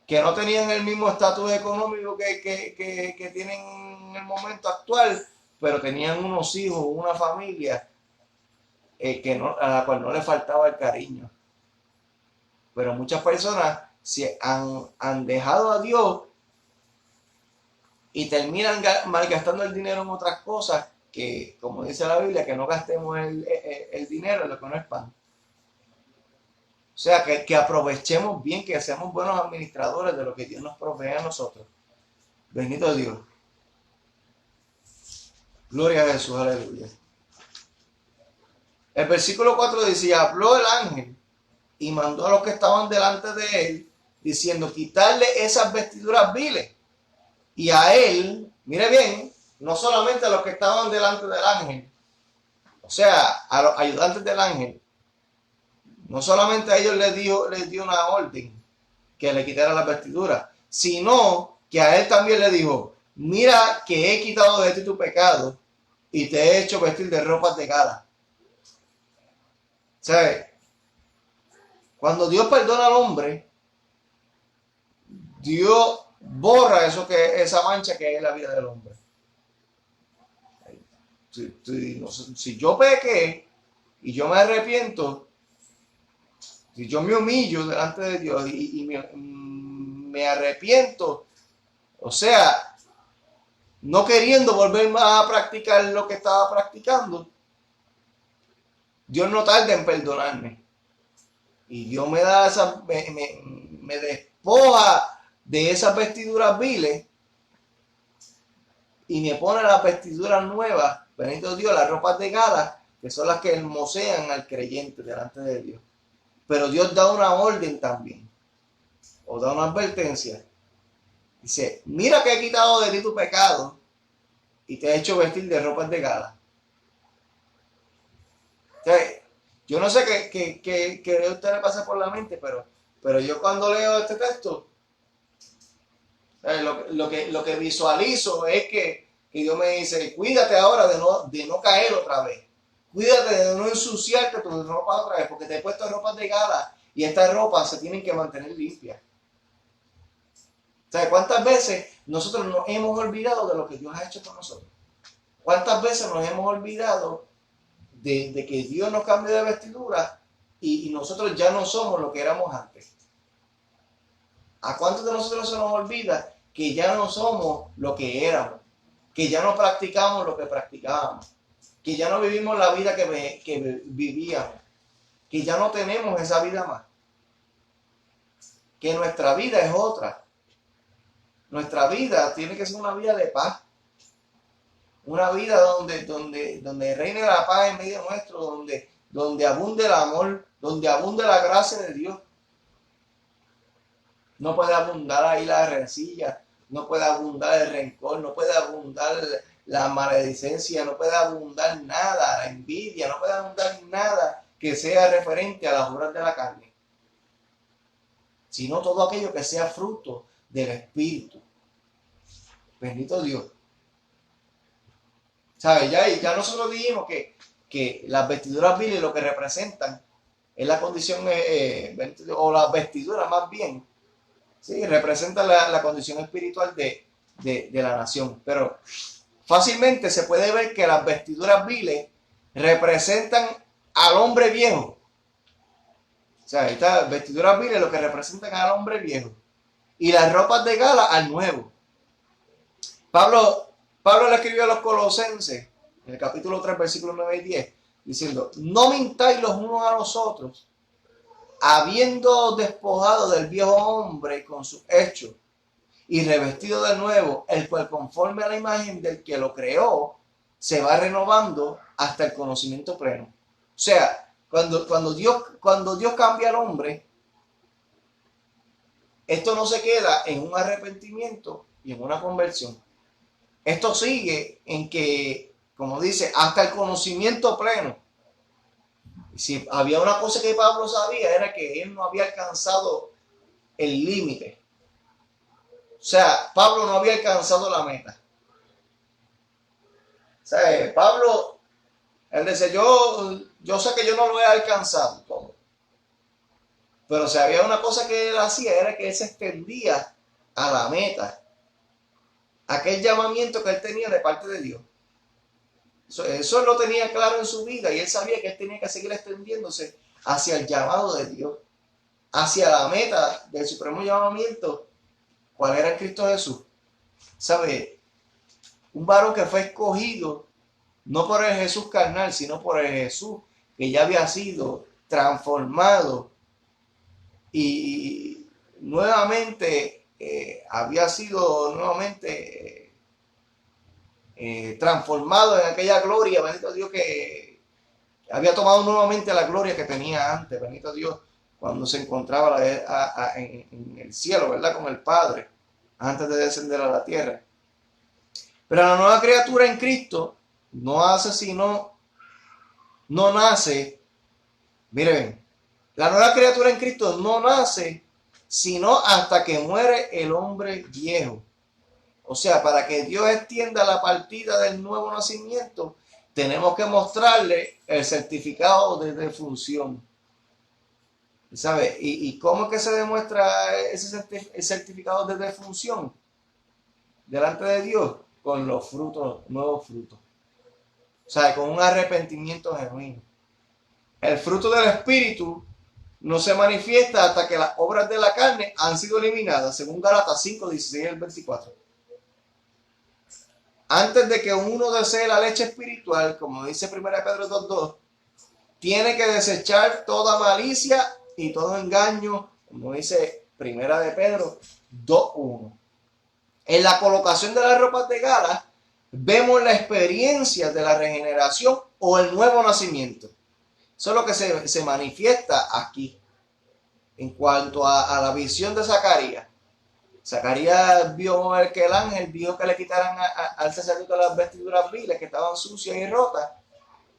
Que no tenían el mismo estatus económico que tienen en el momento actual, pero tenían unos hijos, una familia a la cual no le faltaba el cariño. Pero muchas personas se han dejado a Dios y terminan malgastando el dinero en otras cosas que, como dice la Biblia, que no gastemos el dinero en lo que no es pan. O sea, que aprovechemos bien, que seamos buenos administradores de lo que Dios nos provee a nosotros. Bendito Dios. Gloria a Jesús, aleluya. El versículo 4 dice, y habló el ángel y mandó a los que estaban delante de él, diciendo, quitarle esas vestiduras viles. Y a él, mire bien, no solamente a los que estaban delante del ángel, o sea, a los ayudantes del ángel, no solamente a ellos les dio una orden que le quitara las vestiduras, sino que a él también le dijo, mira que he quitado de ti tu pecado y te he hecho vestir de ropas de gala. ¿Sabes? Cuando Dios perdona al hombre, Dios borra esa mancha que es la vida del hombre. Si yo pequé y yo me arrepiento, si yo me humillo delante de Dios y me arrepiento, o sea, no queriendo volver más a practicar lo que estaba practicando, Dios no tarda en perdonarme. Y Dios me da me despoja de esas vestiduras viles y me pone las vestiduras nuevas, bendito Dios, las ropas de gala, que son las que hermosean al creyente delante de Dios. Pero Dios da una orden también, o da una advertencia. Dice, mira que he quitado de ti tu pecado y te he hecho vestir de ropas de gala. O sea, yo no sé qué a usted le pasa por la mente, pero yo cuando leo este texto, lo que visualizo es que Dios me dice, cuídate ahora de no caer otra vez. Cuídate de no ensuciarte tu ropa otra vez, porque te he puesto ropas de gala y estas ropas se tienen que mantener limpias. O sea, ¿cuántas veces nosotros nos hemos olvidado de lo que Dios ha hecho con nosotros? ¿Cuántas veces nos hemos olvidado de que Dios nos cambió de vestidura y nosotros ya no somos lo que éramos antes? ¿A cuántos de nosotros se nos olvida que ya no somos lo que éramos? Que ya no practicamos lo que practicábamos, que ya no vivimos la vida que vivíamos, que ya no tenemos esa vida más, que nuestra vida es otra. Nuestra vida tiene que ser una vida de paz, una vida donde reine la paz en medio nuestro, donde abunde el amor, donde abunde la gracia de Dios. No puede abundar ahí la rencilla, no puede abundar el rencor, no puede abundar la maledicencia, no puede abundar nada, la envidia, no puede abundar nada que sea referente a las obras de la carne, sino todo aquello que sea fruto del Espíritu. Bendito Dios. ¿Sabes? Ya nosotros dijimos que las vestiduras viles lo que representan es la condición, o las vestiduras más bien, sí, representan la condición espiritual de la nación. Pero fácilmente se puede ver que las vestiduras viles representan al hombre viejo. O sea, estas vestiduras viles lo que representan al hombre viejo. Y las ropas de gala al nuevo. Pablo le escribió a los Colosenses, en el capítulo 3, versículos 9 y 10, diciendo, no mintáis los unos a los otros, habiendo despojado del viejo hombre con sus hechos y revestido de nuevo, el cual conforme a la imagen del que lo creó, se va renovando hasta el conocimiento pleno. O sea, cuando Dios cambia al hombre, esto no se queda en un arrepentimiento y en una conversión. Esto sigue en que, como dice, hasta el conocimiento pleno. Si había una cosa que Pablo sabía, era que él no había alcanzado el límite. O sea, Pablo no había alcanzado la meta. O sea, Pablo, él dice, yo sé que yo no lo he alcanzado todo. Pero si había una cosa que él hacía, era que él se extendía a la meta. Aquel llamamiento que él tenía de parte de Dios. Eso lo tenía claro en su vida y él sabía que él tenía que seguir extendiéndose hacia el llamado de Dios, hacia la meta del supremo llamamiento, ¿cuál era en Cristo Jesús? ¿Sabe? Un varón que fue escogido no por el Jesús carnal, sino por el Jesús que ya había sido transformado y nuevamente había sido nuevamente transformado en aquella gloria, bendito Dios, que había tomado nuevamente la gloria que tenía antes, bendito Dios, cuando se encontraba en el cielo, ¿verdad? Con el Padre, antes de descender a la tierra. Pero la nueva criatura en Cristo no nace, miren, la nueva criatura en Cristo no nace sino hasta que muere el hombre viejo. O sea, para que Dios extienda la partida del nuevo nacimiento, tenemos que mostrarle el certificado de defunción. ¿Sabe? ¿Y cómo es que se demuestra el certificado de defunción delante de Dios? Con los frutos, nuevos frutos. O sea, con un arrepentimiento genuino. El fruto del Espíritu no se manifiesta hasta que las obras de la carne han sido eliminadas, según Gálatas 5, 16 al 24. Antes de que uno desee la leche espiritual, como dice 1 Pedro 2:2, tiene que desechar toda malicia y todo engaño, como dice 1 de Pedro 2:1. En la colocación de las ropas de gala, vemos la experiencia de la regeneración o el nuevo nacimiento. Eso es lo que se manifiesta aquí. En cuanto a la visión de Zacarías. Zacarías vio que el ángel dijo que le quitaran al sacerdote las vestiduras viles que estaban sucias y rotas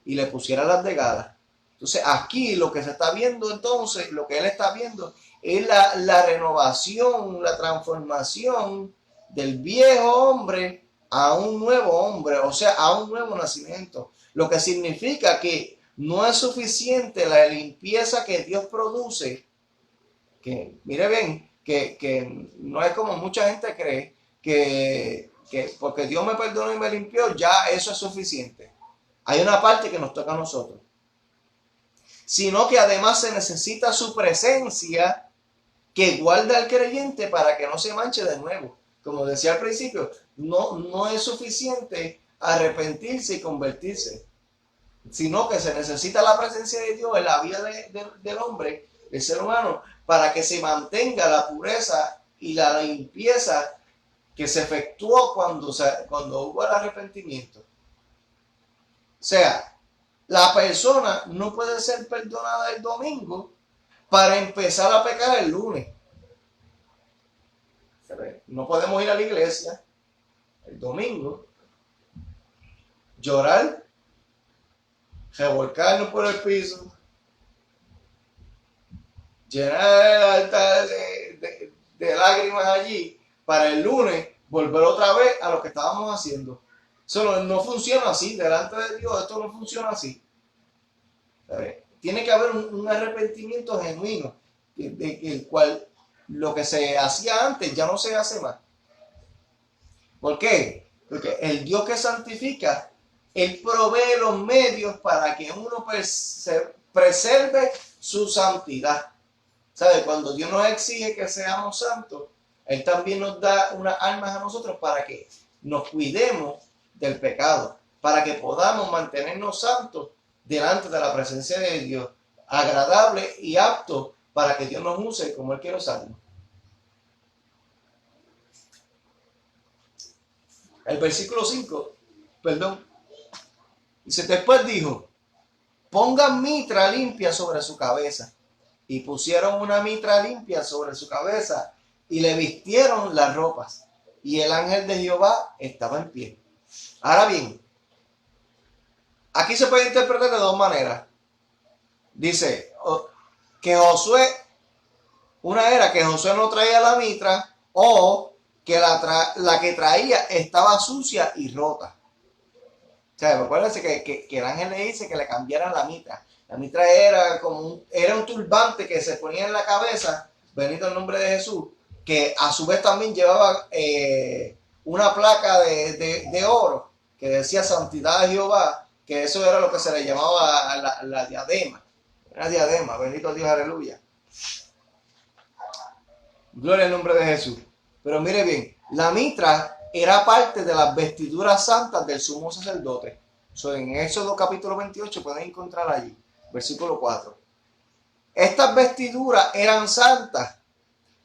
y le pusieran las de gala. Entonces aquí lo que se está viendo entonces, lo que él está viendo es la renovación, la transformación del viejo hombre a un nuevo hombre, o sea, a un nuevo nacimiento. Lo que significa que no es suficiente la limpieza que Dios produce, que mire bien, que no es como mucha gente cree, que porque Dios me perdonó y me limpió, ya eso es suficiente. Hay una parte que nos toca a nosotros. Sino que además se necesita su presencia que guarda al creyente para que no se manche de nuevo. Como decía al principio, no es suficiente arrepentirse y convertirse, sino que se necesita la presencia de Dios en la vida del hombre, del ser humano, para que se mantenga la pureza y la limpieza que se efectuó cuando hubo el arrepentimiento. O sea, la persona no puede ser perdonada el domingo para empezar a pecar el lunes. No podemos ir a la iglesia el domingo, llorar, revolcarnos por el piso, llenar el altar de lágrimas allí, para el lunes volver otra vez a lo que estábamos haciendo. Eso no funciona así, delante de Dios esto no funciona así. Tiene que haber un arrepentimiento genuino, el cual lo que se hacía antes ya no se hace más. ¿Por qué? Porque el Dios que santifica, Él provee los medios para que uno preserve su santidad. ¿Sabe? Cuando Dios nos exige que seamos santos, Él también nos da unas armas a nosotros para que nos cuidemos del pecado, para que podamos mantenernos santos delante de la presencia de Dios, agradable y apto para que Dios nos use como Él quiere usarnos. El versículo 5, dice, después dijo, pongan mitra limpia sobre su cabeza. Y pusieron una mitra limpia sobre su cabeza y le vistieron las ropas. Y el ángel de Jehová estaba en pie. Ahora bien, aquí se puede interpretar de dos maneras. Dice que Josué, una era que Josué no traía la mitra, o que la que traía estaba sucia y rota. O sea, acuérdense que el ángel le dice que le cambiaran la mitra. La mitra era era un turbante que se ponía en la cabeza, bendito el nombre de Jesús, que a su vez también llevaba una placa de oro que decía santidad de Jehová, que eso era lo que se le llamaba la diadema. Una diadema, bendito Dios, aleluya. Gloria al nombre de Jesús. Pero mire bien, la mitra era parte de las vestiduras santas del sumo sacerdote. En Éxodo capítulo 28 pueden encontrar allí, versículo 4. Estas vestiduras eran santas.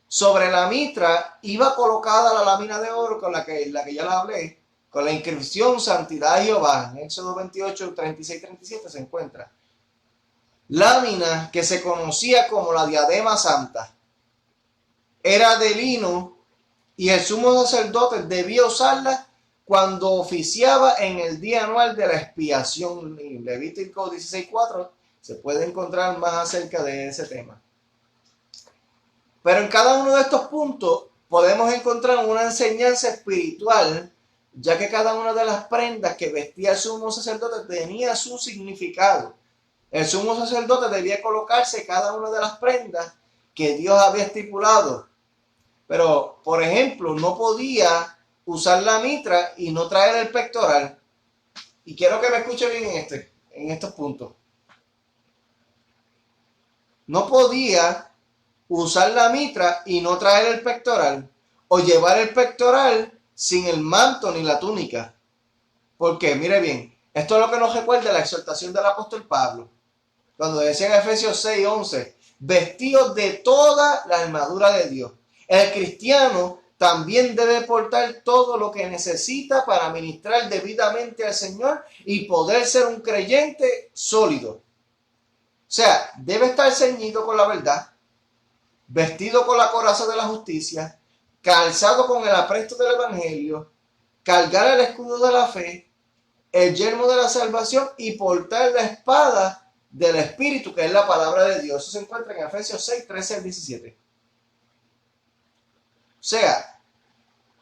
Sobre la mitra iba colocada la lámina de oro con la que ya le hablé, con la inscripción Santidad de Jehová. En Éxodo 28, 36-37 se encuentra. Lámina que se conocía como la diadema santa. Era de lino y el sumo sacerdote debía usarla cuando oficiaba en el día anual de la expiación. En Levítico 16:4 se puede encontrar más acerca de ese tema. Pero en cada uno de estos puntos podemos encontrar una enseñanza espiritual, ya que cada una de las prendas que vestía el sumo sacerdote tenía su significado. El sumo sacerdote debía colocarse cada una de las prendas que Dios había estipulado. Pero, por ejemplo, no podía usar la mitra y no traer el pectoral. Y quiero que me escuche bien en estos puntos. No podía usar la mitra y no traer el pectoral, o llevar el pectoral sin el manto ni la túnica. ¿Por qué? Mire bien, esto es lo que nos recuerda la exhortación del apóstol Pablo, cuando decía en Efesios 6:11, vestidos de toda la armadura de Dios. El cristiano también debe portar todo lo que necesita para ministrar debidamente al Señor y poder ser un creyente sólido. O sea, debe estar ceñido con la verdad, vestido con la coraza de la justicia, calzado con el apresto del evangelio, cargar el escudo de la fe, el yelmo de la salvación y portar la espada del Espíritu, que es la palabra de Dios. Eso se encuentra en Efesios 6, 13 al 17. O sea,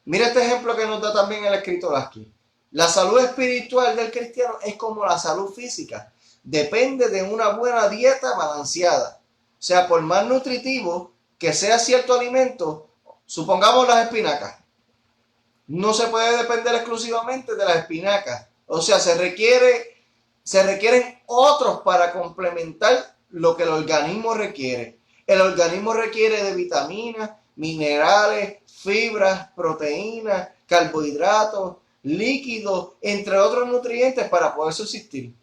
mira este ejemplo que nos da también el escritor aquí. La salud espiritual del cristiano es como la salud física. Depende de una buena dieta balanceada. O sea, por más nutritivo que sea cierto alimento, supongamos las espinacas. No se puede depender exclusivamente de las espinacas. O sea, se requieren otros para complementar lo que el organismo requiere. El organismo requiere de vitaminas, minerales, fibras, proteínas, carbohidratos, líquidos, entre otros nutrientes para poder subsistir.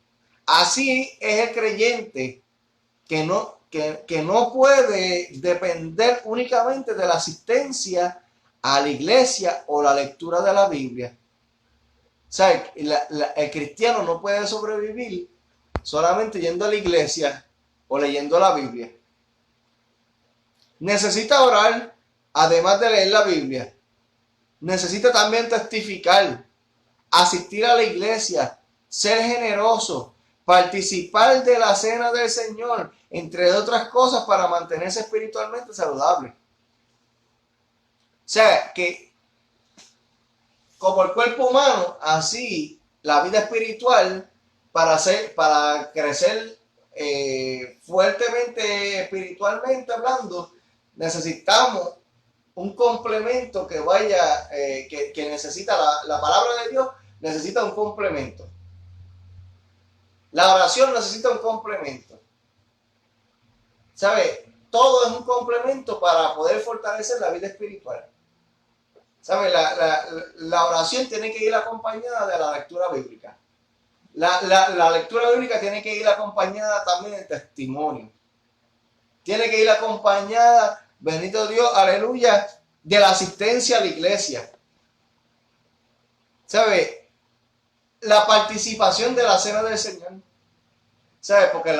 Así es el creyente que no puede depender únicamente de la asistencia a la iglesia o la lectura de la Biblia. O sea, el cristiano no puede sobrevivir solamente yendo a la iglesia o leyendo la Biblia. Necesita orar, además de leer la Biblia. Necesita también testificar, asistir a la iglesia, ser generoso, participar de la cena del Señor, entre otras cosas, para mantenerse espiritualmente saludable. O sea, que como el cuerpo humano, así la vida espiritual, para crecer fuertemente espiritualmente hablando, necesitamos un complemento que vaya, que necesita la palabra de Dios, necesita un complemento. La oración necesita un complemento. ¿Sabe? Todo es un complemento para poder fortalecer la vida espiritual. ¿Sabe? La oración tiene que ir acompañada de la lectura bíblica. La lectura bíblica tiene que ir acompañada también del testimonio. Tiene que ir acompañada, bendito Dios, aleluya, de la asistencia a la iglesia. ¿Sabe? La participación de la cena del Señor. ¿Sabe? Porque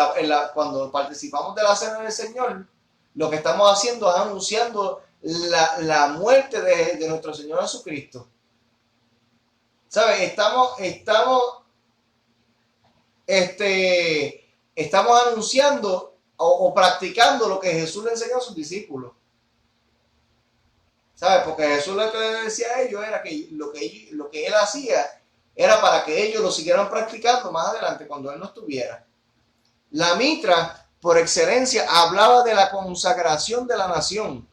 cuando participamos de la cena del Señor, lo que estamos haciendo es anunciando la muerte de nuestro Señor Jesucristo. ¿Sabe? Estamos anunciando o practicando lo que Jesús le enseñó a sus discípulos. ¿Sabe? Porque Jesús lo que le decía a ellos era que lo que él hacía era para que ellos lo siguieran practicando más adelante cuando él no estuviera. La mitra, por excelencia, hablaba de la consagración de la nación.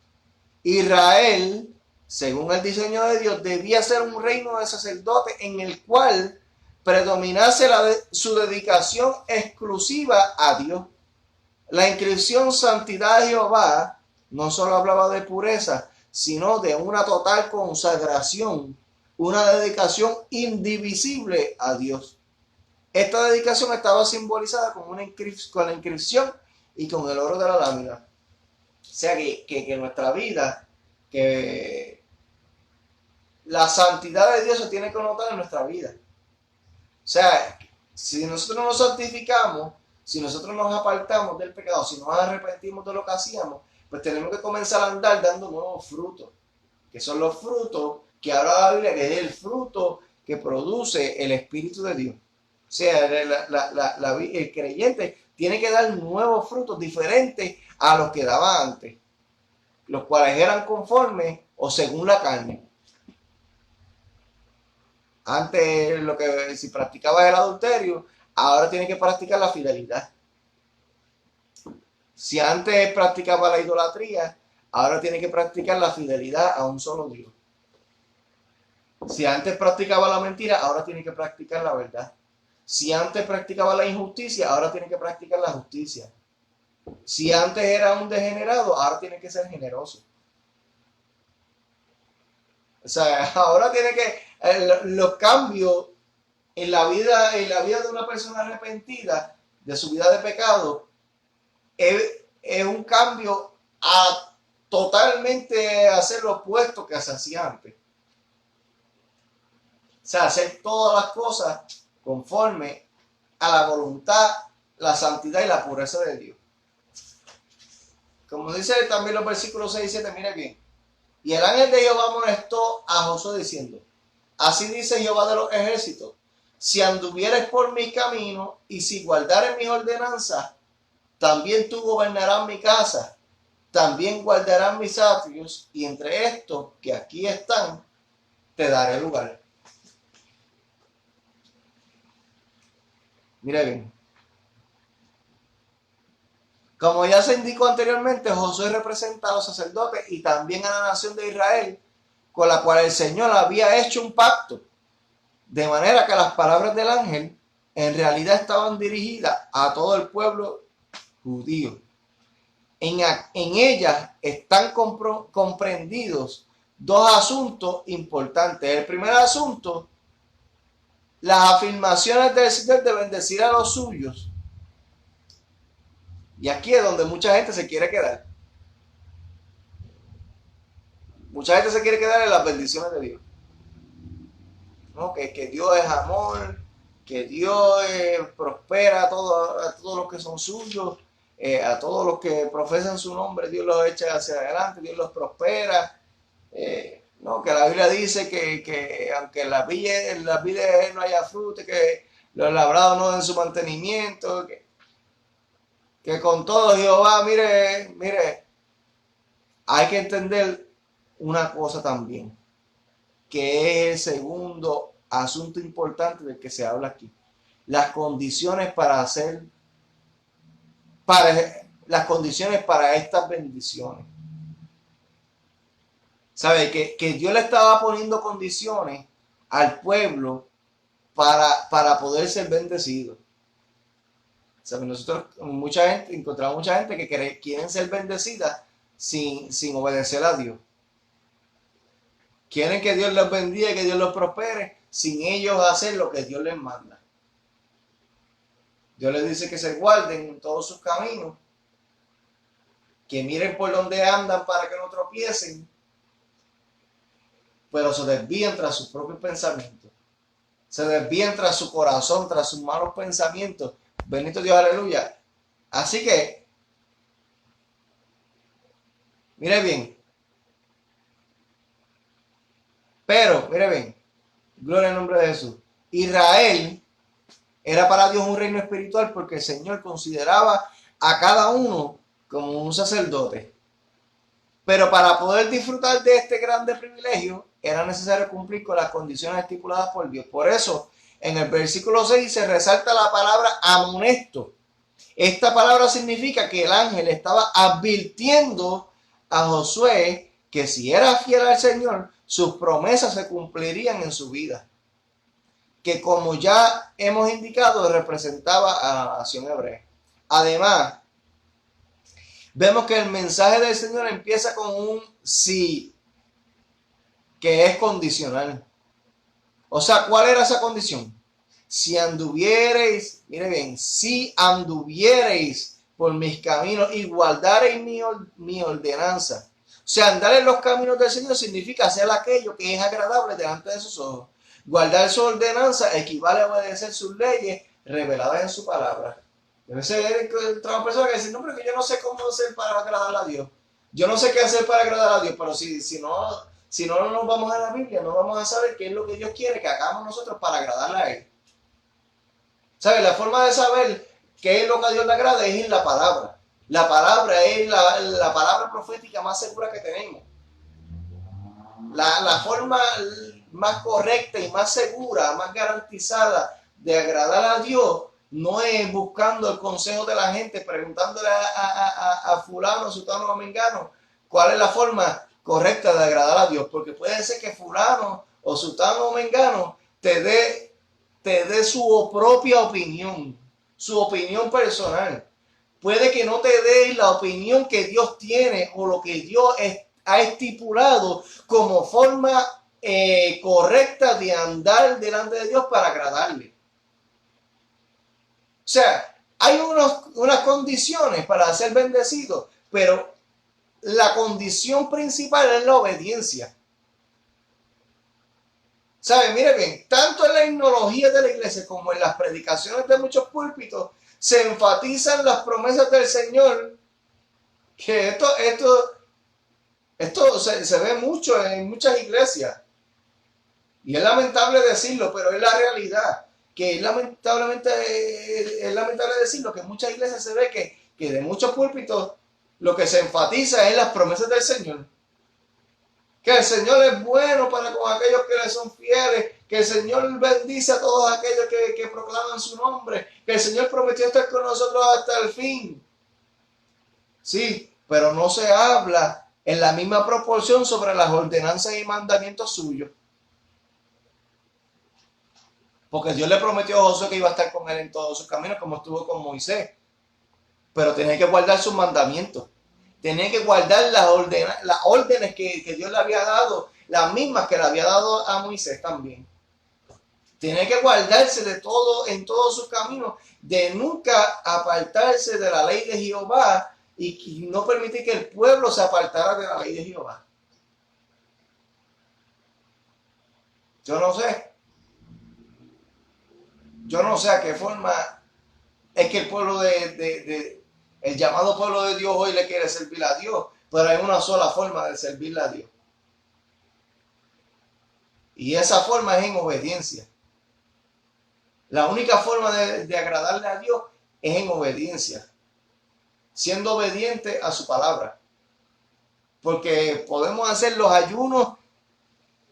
Israel, según el diseño de Dios, debía ser un reino de sacerdotes en el cual predominase su dedicación exclusiva a Dios. La inscripción Santidad de Jehová no solo hablaba de pureza, sino de una total consagración, una dedicación indivisible a Dios. Esta dedicación estaba simbolizada con la inscripción y con el oro de la lámina. O sea que nuestra vida, que la santidad de Dios se tiene que notar en nuestra vida. O sea, si nosotros nos santificamos, si nosotros nos apartamos del pecado, si nos arrepentimos de lo que hacíamos, pues tenemos que comenzar a andar dando nuevos frutos, que son los frutos que habla la Biblia, que es el fruto que produce el Espíritu de Dios. O sea, el creyente tiene que dar nuevos frutos diferentes a los que daba antes, los cuales eran conformes o según la carne. Antes, si practicabas el adulterio, ahora tienes que practicar la fidelidad. Si antes practicaba la idolatría, ahora tiene que practicar la fidelidad a un solo Dios. Si antes practicaba la mentira, ahora tiene que practicar la verdad. Si antes practicaba la injusticia, ahora tiene que practicar la justicia. Si antes era un degenerado, ahora tiene que ser generoso. O sea, ahora tiene que los cambios en la vida de una persona arrepentida de su vida de pecado es un cambio a totalmente hacer lo opuesto que se hacía antes. O sea, hacer todas las cosas conforme a la voluntad, la santidad y la pureza de Dios. Como dice también los versículos 6 y 7, mire bien. Y el ángel de Jehová molestó a Josué diciendo: así dice Jehová de los ejércitos, si anduvieres por mi camino y si guardares mis ordenanzas, también tú gobernarás mi casa, también guardarás mis atrios, y entre estos que aquí están, te daré lugar. Mire bien. Como ya se indicó anteriormente, Josué representa a los sacerdotes y también a la nación de Israel, con la cual el Señor había hecho un pacto, de manera que las palabras del ángel en realidad estaban dirigidas a todo el pueblo judío. En ellas están comprendidos dos asuntos importantes. El primer asunto, las afirmaciones del Señor de bendecir a los suyos. Y aquí es donde mucha gente se quiere quedar. Mucha gente se quiere quedar en las bendiciones de Dios. ¿No? Que Dios es amor, que Dios prospera a todos los que son suyos, a todos los que profesan su nombre, Dios los echa hacia adelante, Dios los prospera. No, que la Biblia dice que aunque en las vides no haya fruto, que los labrados no den su mantenimiento, que con todo Jehová, mire, hay que entender una cosa también, que es el segundo asunto importante del que se habla aquí. Las condiciones para las condiciones para estas bendiciones. ¿Sabe? Que Dios le estaba poniendo condiciones al pueblo para poder ser bendecido. ¿Sabe? Nosotros encontramos mucha gente que quieren ser bendecida sin obedecer a Dios. Quieren que Dios los bendiga y que Dios los prospere sin ellos hacer lo que Dios les manda. Dios les dice que se guarden en todos sus caminos, que miren por donde andan para que no tropiecen, pero se desvían tras sus propios pensamientos. Se desvían tras su corazón, tras sus malos pensamientos. Bendito Dios, aleluya. Así que, mire bien. Pero, mire bien, gloria al nombre de Jesús. Israel era para Dios un reino espiritual porque el Señor consideraba a cada uno como un sacerdote. Pero para poder disfrutar de este grande privilegio, era necesario cumplir con las condiciones estipuladas por Dios. Por eso, en el versículo 6 se resalta la palabra amonesto. Esta palabra significa que el ángel estaba advirtiendo a Josué que si era fiel al Señor, sus promesas se cumplirían en su vida. Que como ya hemos indicado, representaba a la nación hebrea. Además, vemos que el mensaje del Señor empieza con un sí, que es condicional. O sea, ¿cuál era esa condición? Si anduviereis, mire bien, si anduviereis por mis caminos y guardareis mi ordenanza. O sea, andar en los caminos del Señor significa hacer aquello que es agradable delante de sus ojos. Guardar su ordenanza equivale a obedecer sus leyes reveladas en su palabra. Debe ser otra persona que dice, no, pero que yo no sé cómo hacer para agradar a Dios. Yo no sé qué hacer para agradar a Dios, pero si no nos vamos a la Biblia, no vamos a saber qué es lo que Dios quiere que hagamos nosotros para agradarle a Él. ¿Sabes? La forma de saber qué es lo que a Dios le agrada es en la palabra. La palabra es la palabra profética más segura que tenemos. La forma más correcta y más segura, más garantizada de agradar a Dios no es buscando el consejo de la gente, preguntándole a fulano, sutano o mengano, cuál es la forma correcta de agradar a Dios, porque puede ser que fulano o sutano o mengano te dé su propia opinión, su opinión personal. Puede que no te dé la opinión que Dios tiene o lo que Dios ha estipulado como forma correcta de andar delante de Dios para agradarle. O sea, hay unas condiciones para ser bendecido, pero la condición principal es la obediencia. ¿Sabe? Mire bien, tanto en la himnología de la iglesia como en las predicaciones de muchos púlpitos se enfatizan las promesas del Señor, que esto se ve mucho en muchas iglesias. Y es lamentable decirlo, pero es la realidad. Que es lamentable decirlo, que en muchas iglesias se ve que de muchos púlpitos lo que se enfatiza es las promesas del Señor. Que el Señor es bueno para con aquellos que le son fieles, que el Señor bendice a todos aquellos que proclaman su nombre, que el Señor prometió estar con nosotros hasta el fin. Sí, pero no se habla en la misma proporción sobre las ordenanzas y mandamientos suyos. Porque Dios le prometió a Josué que iba a estar con él en todos sus caminos, como estuvo con Moisés. Pero tenía que guardar sus mandamientos. Tenía que guardar las órdenes que Dios le había dado, las mismas que le había dado a Moisés también. Tenía que guardarse de todo en todos sus caminos, de nunca apartarse de la ley de Jehová y no permitir que el pueblo se apartara de la ley de Jehová. Yo no sé a qué forma es que el pueblo el llamado pueblo de Dios hoy le quiere servir a Dios, pero hay una sola forma de servirle a Dios. Y esa forma es en obediencia. La única forma de agradarle a Dios es en obediencia, siendo obediente a su palabra. Porque podemos hacer los ayunos,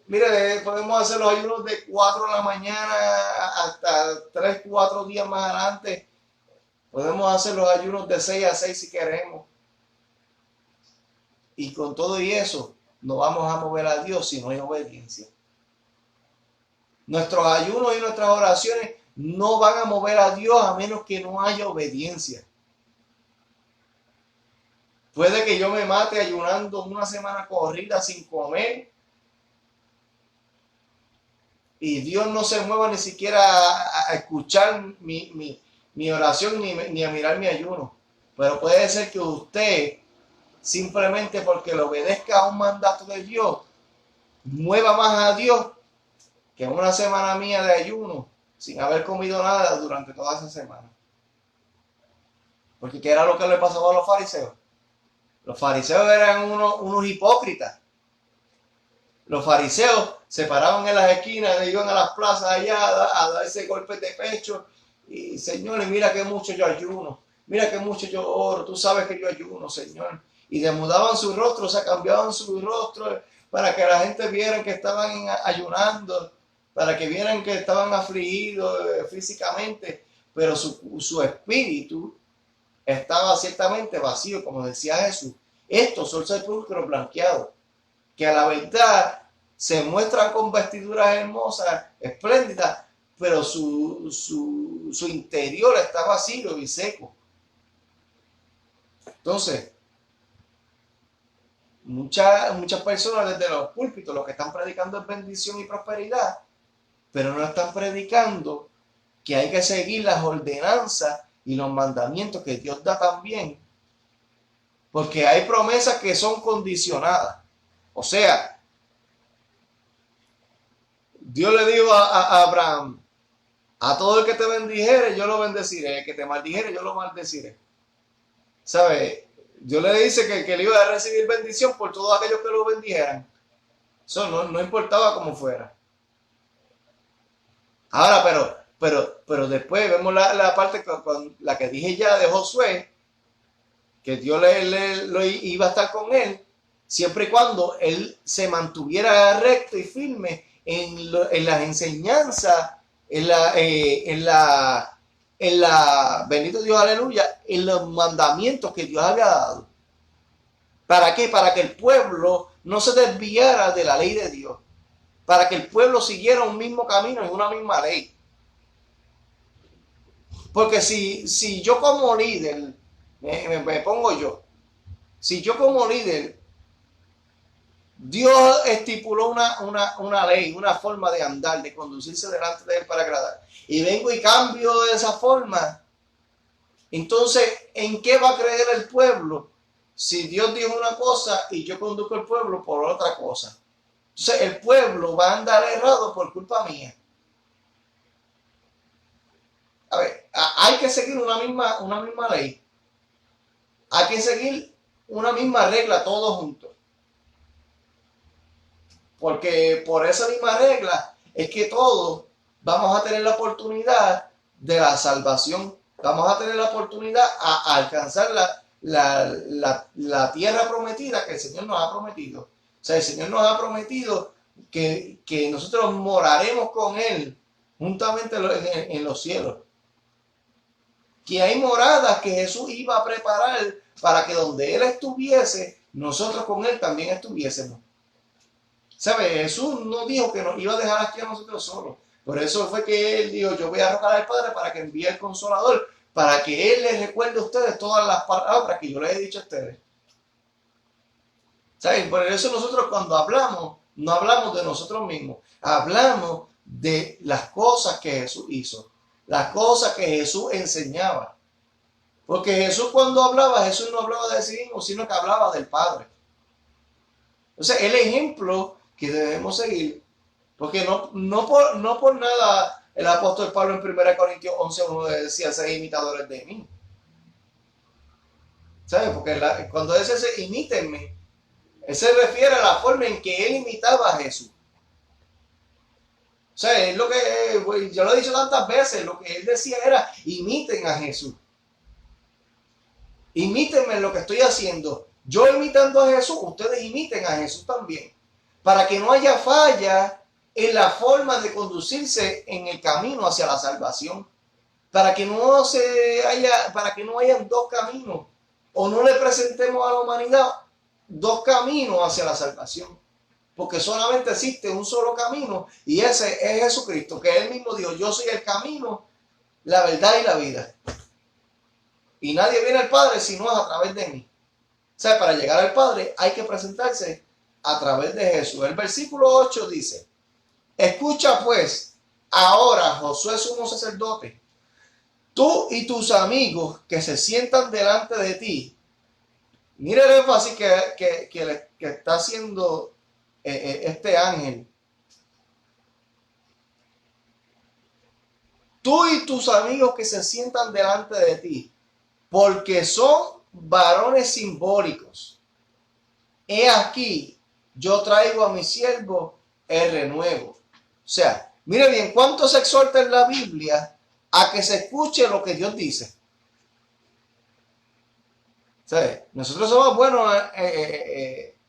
mire, podemos hacer los ayunos de 4 de la mañana hasta 3, 4 días más adelante. Podemos hacer los ayunos de 6 a 6 si queremos. Y con todo y eso, no vamos a mover a Dios si no hay obediencia. Nuestros ayunos y nuestras oraciones no van a mover a Dios a menos que no haya obediencia. Puede que yo me mate ayunando una semana corrida sin comer y Dios no se mueva ni siquiera a escuchar mi oración ni a mirar mi ayuno. Pero puede ser que usted, simplemente porque le obedezca a un mandato de Dios, mueva más a Dios que una semana mía de ayuno sin haber comido nada durante toda esa semana. Porque ¿qué era lo que le pasaba a los fariseos? Los fariseos eran unos hipócritas. Los fariseos se paraban en las esquinas, iban a las plazas allá a dar ese golpe de pecho. Y señores, mira que mucho yo ayuno, mira que mucho yo oro, tú sabes que yo ayuno, Señor. Y demudaban su rostro, o sea, cambiaban su rostro para que la gente viera que estaban ayunando, para que vieran que estaban afligidos físicamente, pero su espíritu estaba ciertamente vacío, como decía Jesús. Estos son sepulcros blanqueados, que a la verdad se muestran con vestiduras hermosas, espléndidas, pero su interior está vacío y seco. Entonces, muchas personas desde los púlpitos lo que están predicando es bendición y prosperidad, pero no están predicando que hay que seguir las ordenanzas y los mandamientos que Dios da también, porque hay promesas que son condicionadas. O sea, Dios le dijo a Abraham: a todo el que te bendijere, yo lo bendeciré. El que te maldijere, yo lo maldeciré. ¿Sabe? Dios le dice que él iba a recibir bendición por todos aquellos que lo bendijeran. Eso no importaba cómo fuera. Ahora, pero después vemos la parte con la que dije ya de Josué, que Dios lo iba a estar con él, siempre y cuando él se mantuviera recto y firme en las enseñanzas, en bendito Dios, aleluya, en los mandamientos que Dios había dado. ¿Para qué? Para que el pueblo no se desviara de la ley de Dios. Para que el pueblo siguiera un mismo camino y una misma ley. Porque si yo como líder, me pongo yo, si yo como líder, Dios estipuló una ley, una forma de andar, de conducirse delante de Él para agradar. Y vengo y cambio de esa forma. Entonces, ¿en qué va a creer el pueblo? Si Dios dijo una cosa y yo conduzco al pueblo por otra cosa. Entonces, el pueblo va a andar errado por culpa mía. A ver, hay que seguir una misma ley. Hay que seguir una misma regla todos juntos. Porque por esa misma regla es que todos vamos a tener la oportunidad de la salvación. Vamos a tener la oportunidad a alcanzar la tierra prometida que el Señor nos ha prometido. O sea, el Señor nos ha prometido que nosotros moraremos con Él juntamente en los cielos. Que hay moradas que Jesús iba a preparar para que donde Él estuviese, nosotros con Él también estuviésemos. ¿Sabe? Jesús no dijo que nos iba a dejar aquí a nosotros solos. Por eso fue que Él dijo, yo voy a rogar al Padre para que envíe el Consolador, para que Él les recuerde a ustedes todas las palabras que yo les he dicho a ustedes. ¿Saben? Por eso nosotros cuando hablamos, no hablamos de nosotros mismos, hablamos de las cosas que Jesús hizo, las cosas que Jesús enseñaba. Porque Jesús cuando hablaba, Jesús no hablaba de sí mismo, sino que hablaba del Padre. Entonces, el ejemplo que debemos seguir, porque no por nada el apóstol Pablo en 1 Corintios 11:1 decía, sed imitadores de mí. ¿Sabes? Porque cuando dice imítenme, él se refiere a la forma en que él imitaba a Jesús. O sea, es lo que yo lo he dicho tantas veces, lo que él decía era, imiten a Jesús. Imítenme en lo que estoy haciendo. Yo imitando a Jesús, ustedes imiten a Jesús también. Para que no haya falla en la forma de conducirse en el camino hacia la salvación. Para que no hayan dos caminos. O no le presentemos a la humanidad dos caminos hacia la salvación. Porque solamente existe un solo camino y ese es Jesucristo, que él mismo dijo, yo soy el camino, la verdad y la vida. Y nadie viene al Padre si no es a través de mí. O sea, para llegar al Padre hay que presentarse a través de Jesús. El versículo 8 dice, escucha pues, ahora Josué sumo sacerdote, tú y tus amigos que se sientan delante de ti. Mira el énfasis que está haciendo este ángel. Tú y tus amigos que se sientan delante de ti, porque son varones simbólicos. He aquí, yo traigo a mi siervo el renuevo. O sea, mire bien, ¿cuánto se exhorta en la Biblia a que se escuche lo que Dios dice? ¿Sabe? Nosotros somos buenos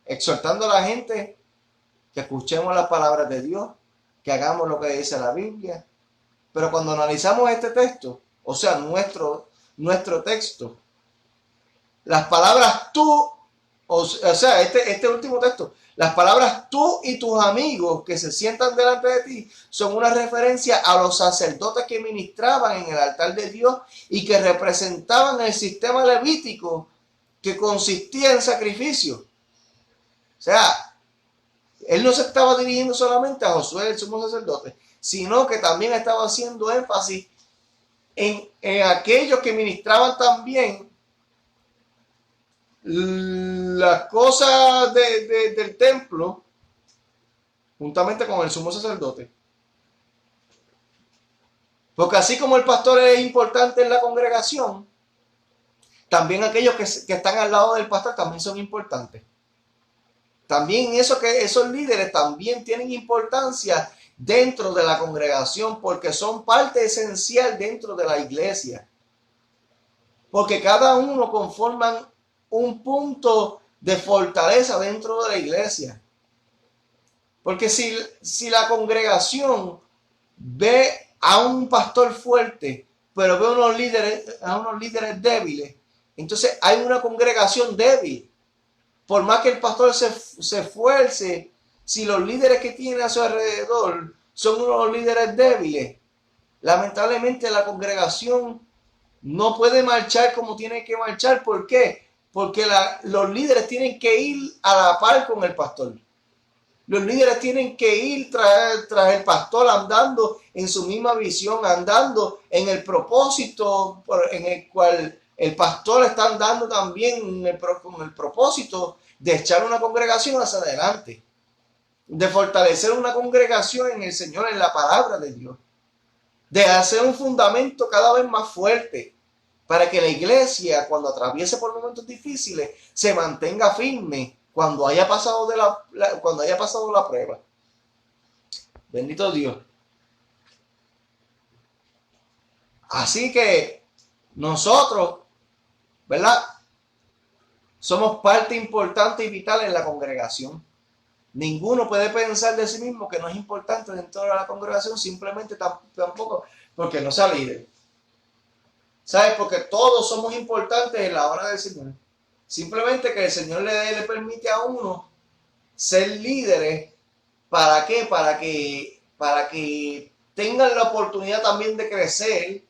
exhortando a la gente que escuchemos las palabras de Dios, que hagamos lo que dice la Biblia. Pero cuando analizamos este texto, o sea, nuestro texto, las palabras tú, o sea, este último texto, las palabras tú y tus amigos que se sientan delante de ti son una referencia a los sacerdotes que ministraban en el altar de Dios y que representaban el sistema levítico que consistía en sacrificio. O sea, él no se estaba dirigiendo solamente a Josué, el sumo sacerdote, sino que también estaba haciendo énfasis en aquellos que ministraban también las cosas del templo juntamente con el sumo sacerdote. Porque así como el pastor es importante en la congregación, también aquellos que están al lado del pastor también son importantes. También esos líderes también tienen importancia dentro de la congregación porque son parte esencial dentro de la iglesia. Porque cada uno conforman un punto de fortaleza dentro de la iglesia. Porque si la congregación ve a un pastor fuerte, pero veo a unos líderes débiles. Entonces hay una congregación débil. Por más que el pastor se esfuerce, si los líderes que tiene a su alrededor son unos líderes débiles, lamentablemente la congregación no puede marchar como tiene que marchar. ¿Por qué? Porque los líderes tienen que ir a la par con el pastor. Los líderes tienen que ir tras el pastor, andando en su misma visión, andando en el propósito en el cual el pastor está andando también, con el propósito de echar una congregación hacia adelante, de fortalecer una congregación en el Señor, en la palabra de Dios, de hacer un fundamento cada vez más fuerte, para que la iglesia, cuando atraviese por momentos difíciles, se mantenga firme cuando haya pasado cuando haya pasado la prueba. Bendito Dios. Así que nosotros, ¿verdad? Somos parte importante y vital en la congregación. Ninguno puede pensar de sí mismo que no es importante dentro de la congregación, simplemente tampoco porque no sea líder. ¿Sabes? Porque todos somos importantes en la obra del Señor. Simplemente que el Señor le permite a uno ser líderes. ¿Para qué? Para que tengan la oportunidad también de crecer,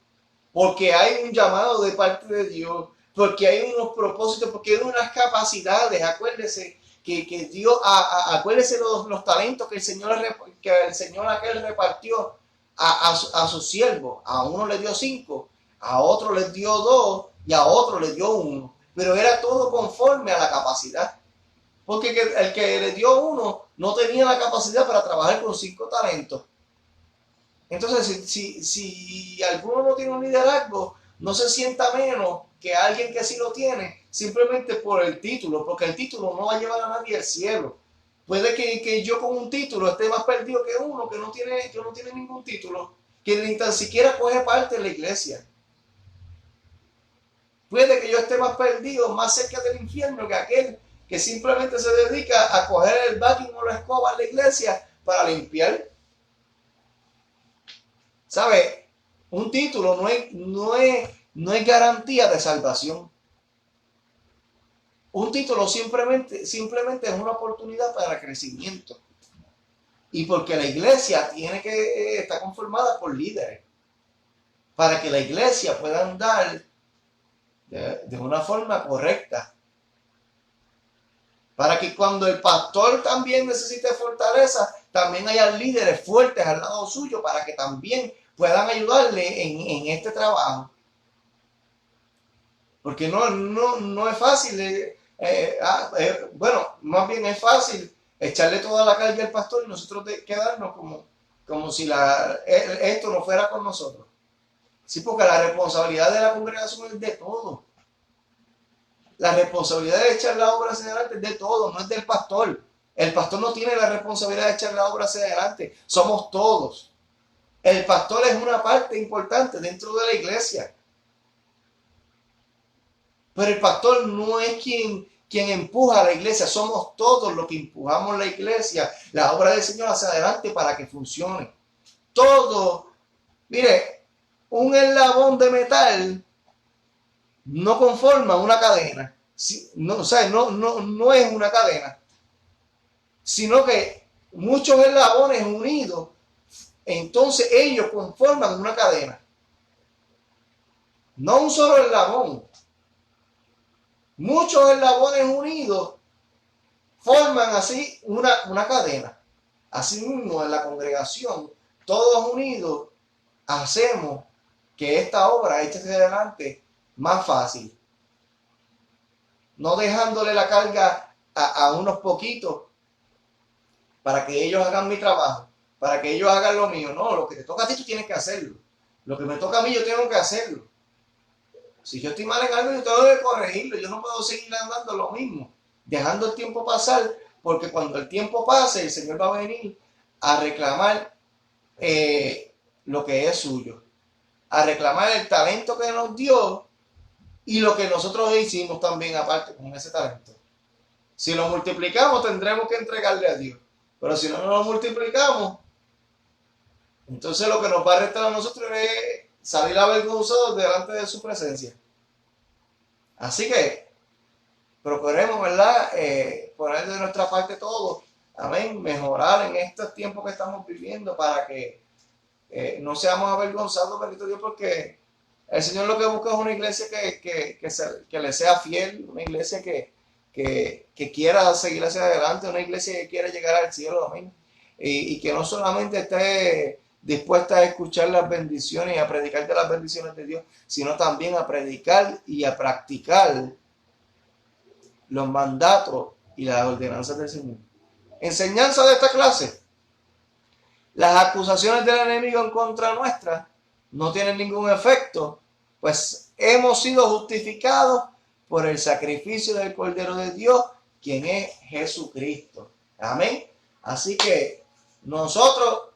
porque hay un llamado de parte de Dios, porque hay unos propósitos, porque hay unas capacidades. Acuérdese que Dios, acuérdese los talentos que el Señor aquel repartió a sus siervos. A uno le dio 5, a otro le dio 2 y a otro le dio 1. Pero era todo conforme a la capacidad. Porque el que le dio 1 no tenía la capacidad para trabajar con 5 talentos. Entonces, si alguno no tiene un liderazgo, no se sienta menos que alguien que sí lo tiene, simplemente por el título, porque el título no va a llevar a nadie al cielo. Puede que yo con un título esté más perdido que uno que no tiene ningún título, que ni tan siquiera coge parte en la iglesia. Puede que yo esté más perdido, más cerca del infierno que aquel que simplemente se dedica a coger el vacuum o la escoba en la iglesia para limpiar. ¿Sabe? Un título no es garantía de salvación. Un título simplemente es una oportunidad para crecimiento. Y porque la iglesia tiene que estar conformada por líderes, para que la iglesia pueda andar de una forma correcta. Para que cuando el pastor también necesite fortaleza, también haya líderes fuertes al lado suyo para que también puedan ayudarle en este trabajo. Porque no es fácil, bueno, más bien es fácil echarle toda la carga al pastor y nosotros quedarnos como si esto no fuera con nosotros. Sí, porque la responsabilidad de la congregación es de todos. La responsabilidad de echar la obra hacia adelante es de todos, no es del pastor. El pastor no tiene la responsabilidad de echar la obra hacia adelante, somos todos. El pastor es una parte importante dentro de la iglesia. Pero el pastor no es quien empuja a la iglesia, somos todos los que empujamos la iglesia, la obra del Señor hacia adelante para que funcione. Todo, mire, un eslabón de metal no conforma una cadena. No es una cadena, sino que muchos eslabones unidos, entonces ellos conforman una cadena. No un solo eslabón. Muchos eslabones unidos forman así una cadena. Así mismo en la congregación, todos unidos hacemos que esta obra eche hacia adelante más fácil. No dejándole la carga a unos poquitos para que ellos hagan mi trabajo, para que ellos hagan lo mío. No, lo que te toca a ti tú tienes que hacerlo. Lo que me toca a mí yo tengo que hacerlo. Si yo estoy mal en algo yo tengo que corregirlo. Yo no puedo seguir andando lo mismo, dejando el tiempo pasar, porque cuando el tiempo pase el Señor va a venir a reclamar lo que es suyo, a reclamar el talento que nos dio y lo que nosotros hicimos también aparte con ese talento. Si lo multiplicamos tendremos que entregarle a Dios, pero si no lo multiplicamos, entonces lo que nos va a restar a nosotros es salir avergonzados delante de su presencia. Así que procuremos, ¿verdad? Poner de nuestra parte todo. Amén. Mejorar en estos tiempos que estamos viviendo para que no seamos avergonzados, bendito Dios, porque el Señor lo que busca es una iglesia que le sea fiel, una iglesia que quiera seguir hacia adelante, una iglesia que quiera llegar al cielo, amén. Y que no solamente esté dispuesta a escuchar las bendiciones y a predicar de las bendiciones de Dios, sino también a predicar y a practicar los mandatos y las ordenanzas del Señor. Enseñanza de esta clase. Las acusaciones del enemigo en contra nuestra no tienen ningún efecto, pues hemos sido justificados por el sacrificio del Cordero de Dios, quien es Jesucristo. Amén. Así que nosotros,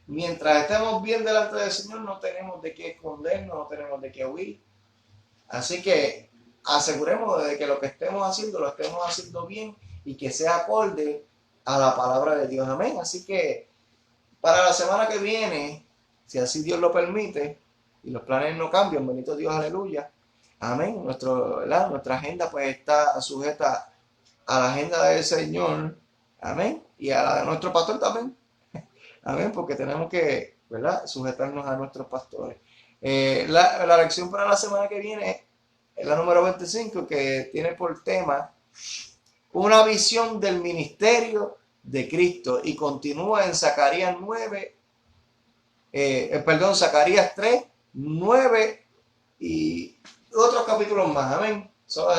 mientras estemos bien delante del Señor, no tenemos de qué escondernos, no tenemos de qué huir. Así que aseguremos de que lo que estemos haciendo, lo estemos haciendo bien y que sea acorde a la palabra de Dios. Amén. Así que para la semana que viene, si así Dios lo permite y los planes no cambian, bendito Dios, aleluya. Amén. Nuestra agenda pues está sujeta a la agenda del Señor. Amén. Y a la de nuestro pastor también. Amén. Porque tenemos que, ¿verdad?, sujetarnos a nuestros pastores. La lección para la semana que viene es la número 25, que tiene por tema una visión del ministerio de Cristo, y continúa en Zacarías 9, Zacarías 3, 9 y otros capítulos más. Amén.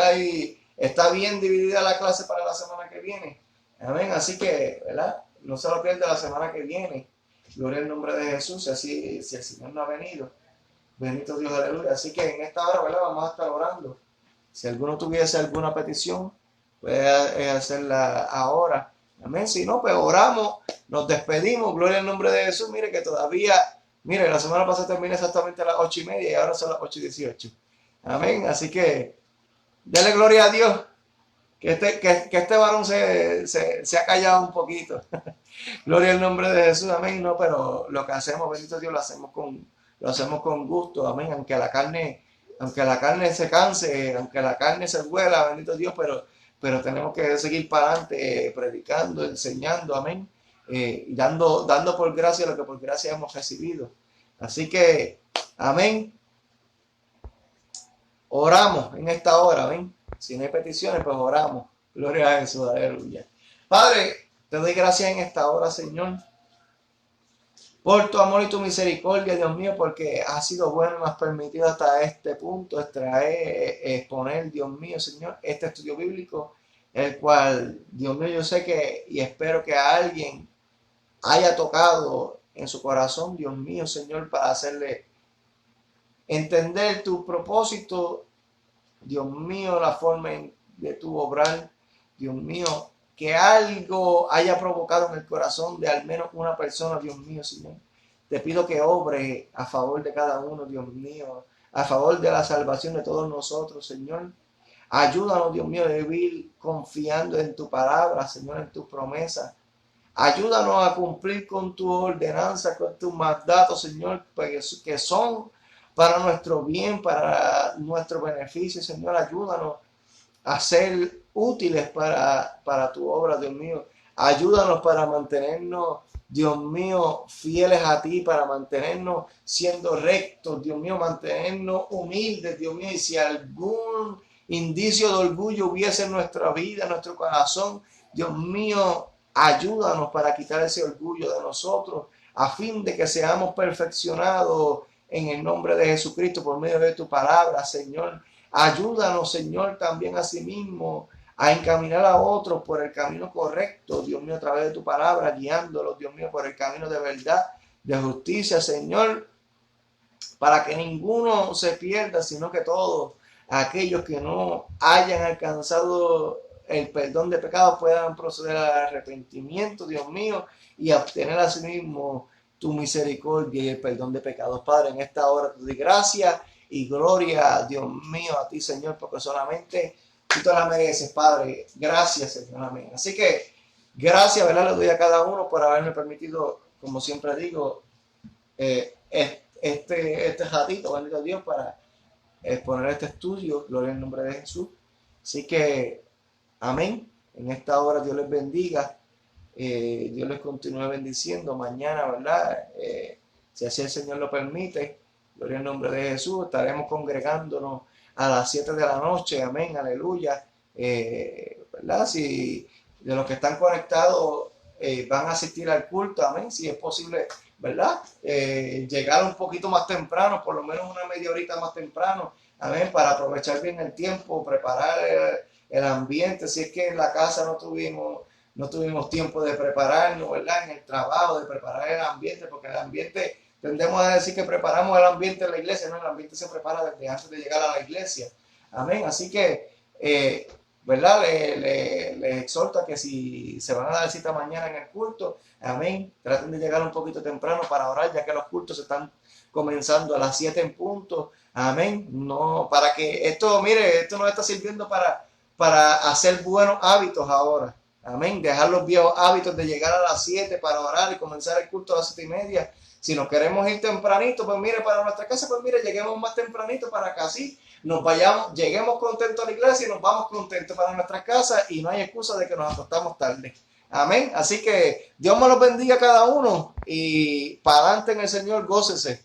Ahí está bien dividida la clase para la semana que viene. Amén. Así que, ¿verdad?, no se lo pierda la semana que viene. Gloria al nombre de Jesús. Si el Señor no ha venido, bendito Dios, aleluya. Así que en esta hora, ¿verdad?, vamos a estar orando. Si alguno tuviese alguna petición, puede hacerla ahora. Amén. Si no, pues oramos, nos despedimos. Gloria al nombre de Jesús. Mire que todavía, mire, la semana pasada terminé exactamente a las 8:30 y ahora son las 8:18. Amén. Así que dele gloria a Dios. Que este varón se ha callado un poquito. Gloria al nombre de Jesús. Amén. No, pero lo que hacemos, bendito Dios, lo hacemos con gusto. Amén. Aunque la carne se canse, aunque la carne se duela, bendito Dios, pero tenemos que seguir para adelante, predicando, enseñando, amén, y dando por gracia lo que por gracia hemos recibido. Así que, amén, oramos en esta hora, amén. Si no hay peticiones, pues oramos. Gloria a Jesús, aleluya. Padre, te doy gracias en esta hora, Señor, por tu amor y tu misericordia, Dios mío, porque has sido bueno y me has permitido hasta este punto exponer, Dios mío, Señor, este estudio bíblico, el cual, Dios mío, yo sé que y espero que a alguien haya tocado en su corazón, Dios mío, Señor, para hacerle entender tu propósito, Dios mío, la forma de tu obrar, Dios mío, que algo haya provocado en el corazón de al menos una persona, Dios mío, Señor. Te pido que obre a favor de cada uno, Dios mío, a favor de la salvación de todos nosotros, Señor. Ayúdanos, Dios mío, a vivir confiando en tu palabra, Señor, en tu promesa. Ayúdanos a cumplir con tu ordenanza, con tus mandatos, Señor, que son para nuestro bien, para nuestro beneficio, Señor. Ayúdanos a ser útiles para tu obra, Dios mío. Ayúdanos para mantenernos, Dios mío, fieles a ti, para mantenernos siendo rectos, Dios mío, mantenernos humildes, Dios mío. Y si algún indicio de orgullo hubiese en nuestra vida, en nuestro corazón, Dios mío, ayúdanos para quitar ese orgullo de nosotros, a fin de que seamos perfeccionados en el nombre de Jesucristo por medio de tu palabra, Señor. Ayúdanos, Señor, también a sí mismo a encaminar a otros por el camino correcto, Dios mío, a través de tu palabra, guiándolos, Dios mío, por el camino de verdad, de justicia, Señor, para que ninguno se pierda, sino que todos aquellos que no hayan alcanzado el perdón de pecados puedan proceder al arrepentimiento, Dios mío, y obtener a sí mismo tu misericordia y el perdón de pecados. Padre, en esta hora te doy gracias y gloria, Dios mío, a ti, Señor, porque solamente tú te la mereces, Padre. Gracias, Señor, amén. Así que gracias, ¿verdad?, le doy a cada uno por haberme permitido, como siempre digo, este ratito, bendito Dios, para exponer este estudio. Gloria al nombre de Jesús. Así que, amén. En esta hora Dios les bendiga. Dios les continúe bendiciendo. Mañana, ¿verdad? Si así el Señor lo permite, gloria al nombre de Jesús, estaremos congregándonos a las 7 de la noche. Amén, aleluya. ¿Verdad? Si de los que están conectados van a asistir al culto, amén, si es posible, ¿verdad? Llegar un poquito más temprano, por lo menos una media horita más temprano, amén, para aprovechar bien el tiempo, preparar el ambiente. Si es que en la casa no tuvimos tiempo de prepararnos, ¿verdad? En el trabajo, de preparar el ambiente, porque el ambiente, tendemos a decir que preparamos el ambiente en la iglesia, no, el ambiente se prepara desde antes de llegar a la iglesia. Amén. Así que, ¿verdad? Les exhorto a que si se van a dar cita mañana en el culto, amén, traten de llegar un poquito temprano para orar, ya que los cultos están comenzando a las 7 en punto. Amén. No, para que esto, mire, esto nos está sirviendo para hacer buenos hábitos ahora. Amén. Dejar los viejos hábitos de llegar a las 7 para orar y comenzar el culto a las 7:30. Si nos queremos ir tempranito, pues mire, para nuestra casa, pues mire, lleguemos más tempranito para que así nos vayamos, lleguemos contentos a la iglesia y nos vamos contentos para nuestras casas y no hay excusa de que nos acostamos tarde. Amén. Así que Dios me los bendiga a cada uno y para adelante en el Señor, gócese.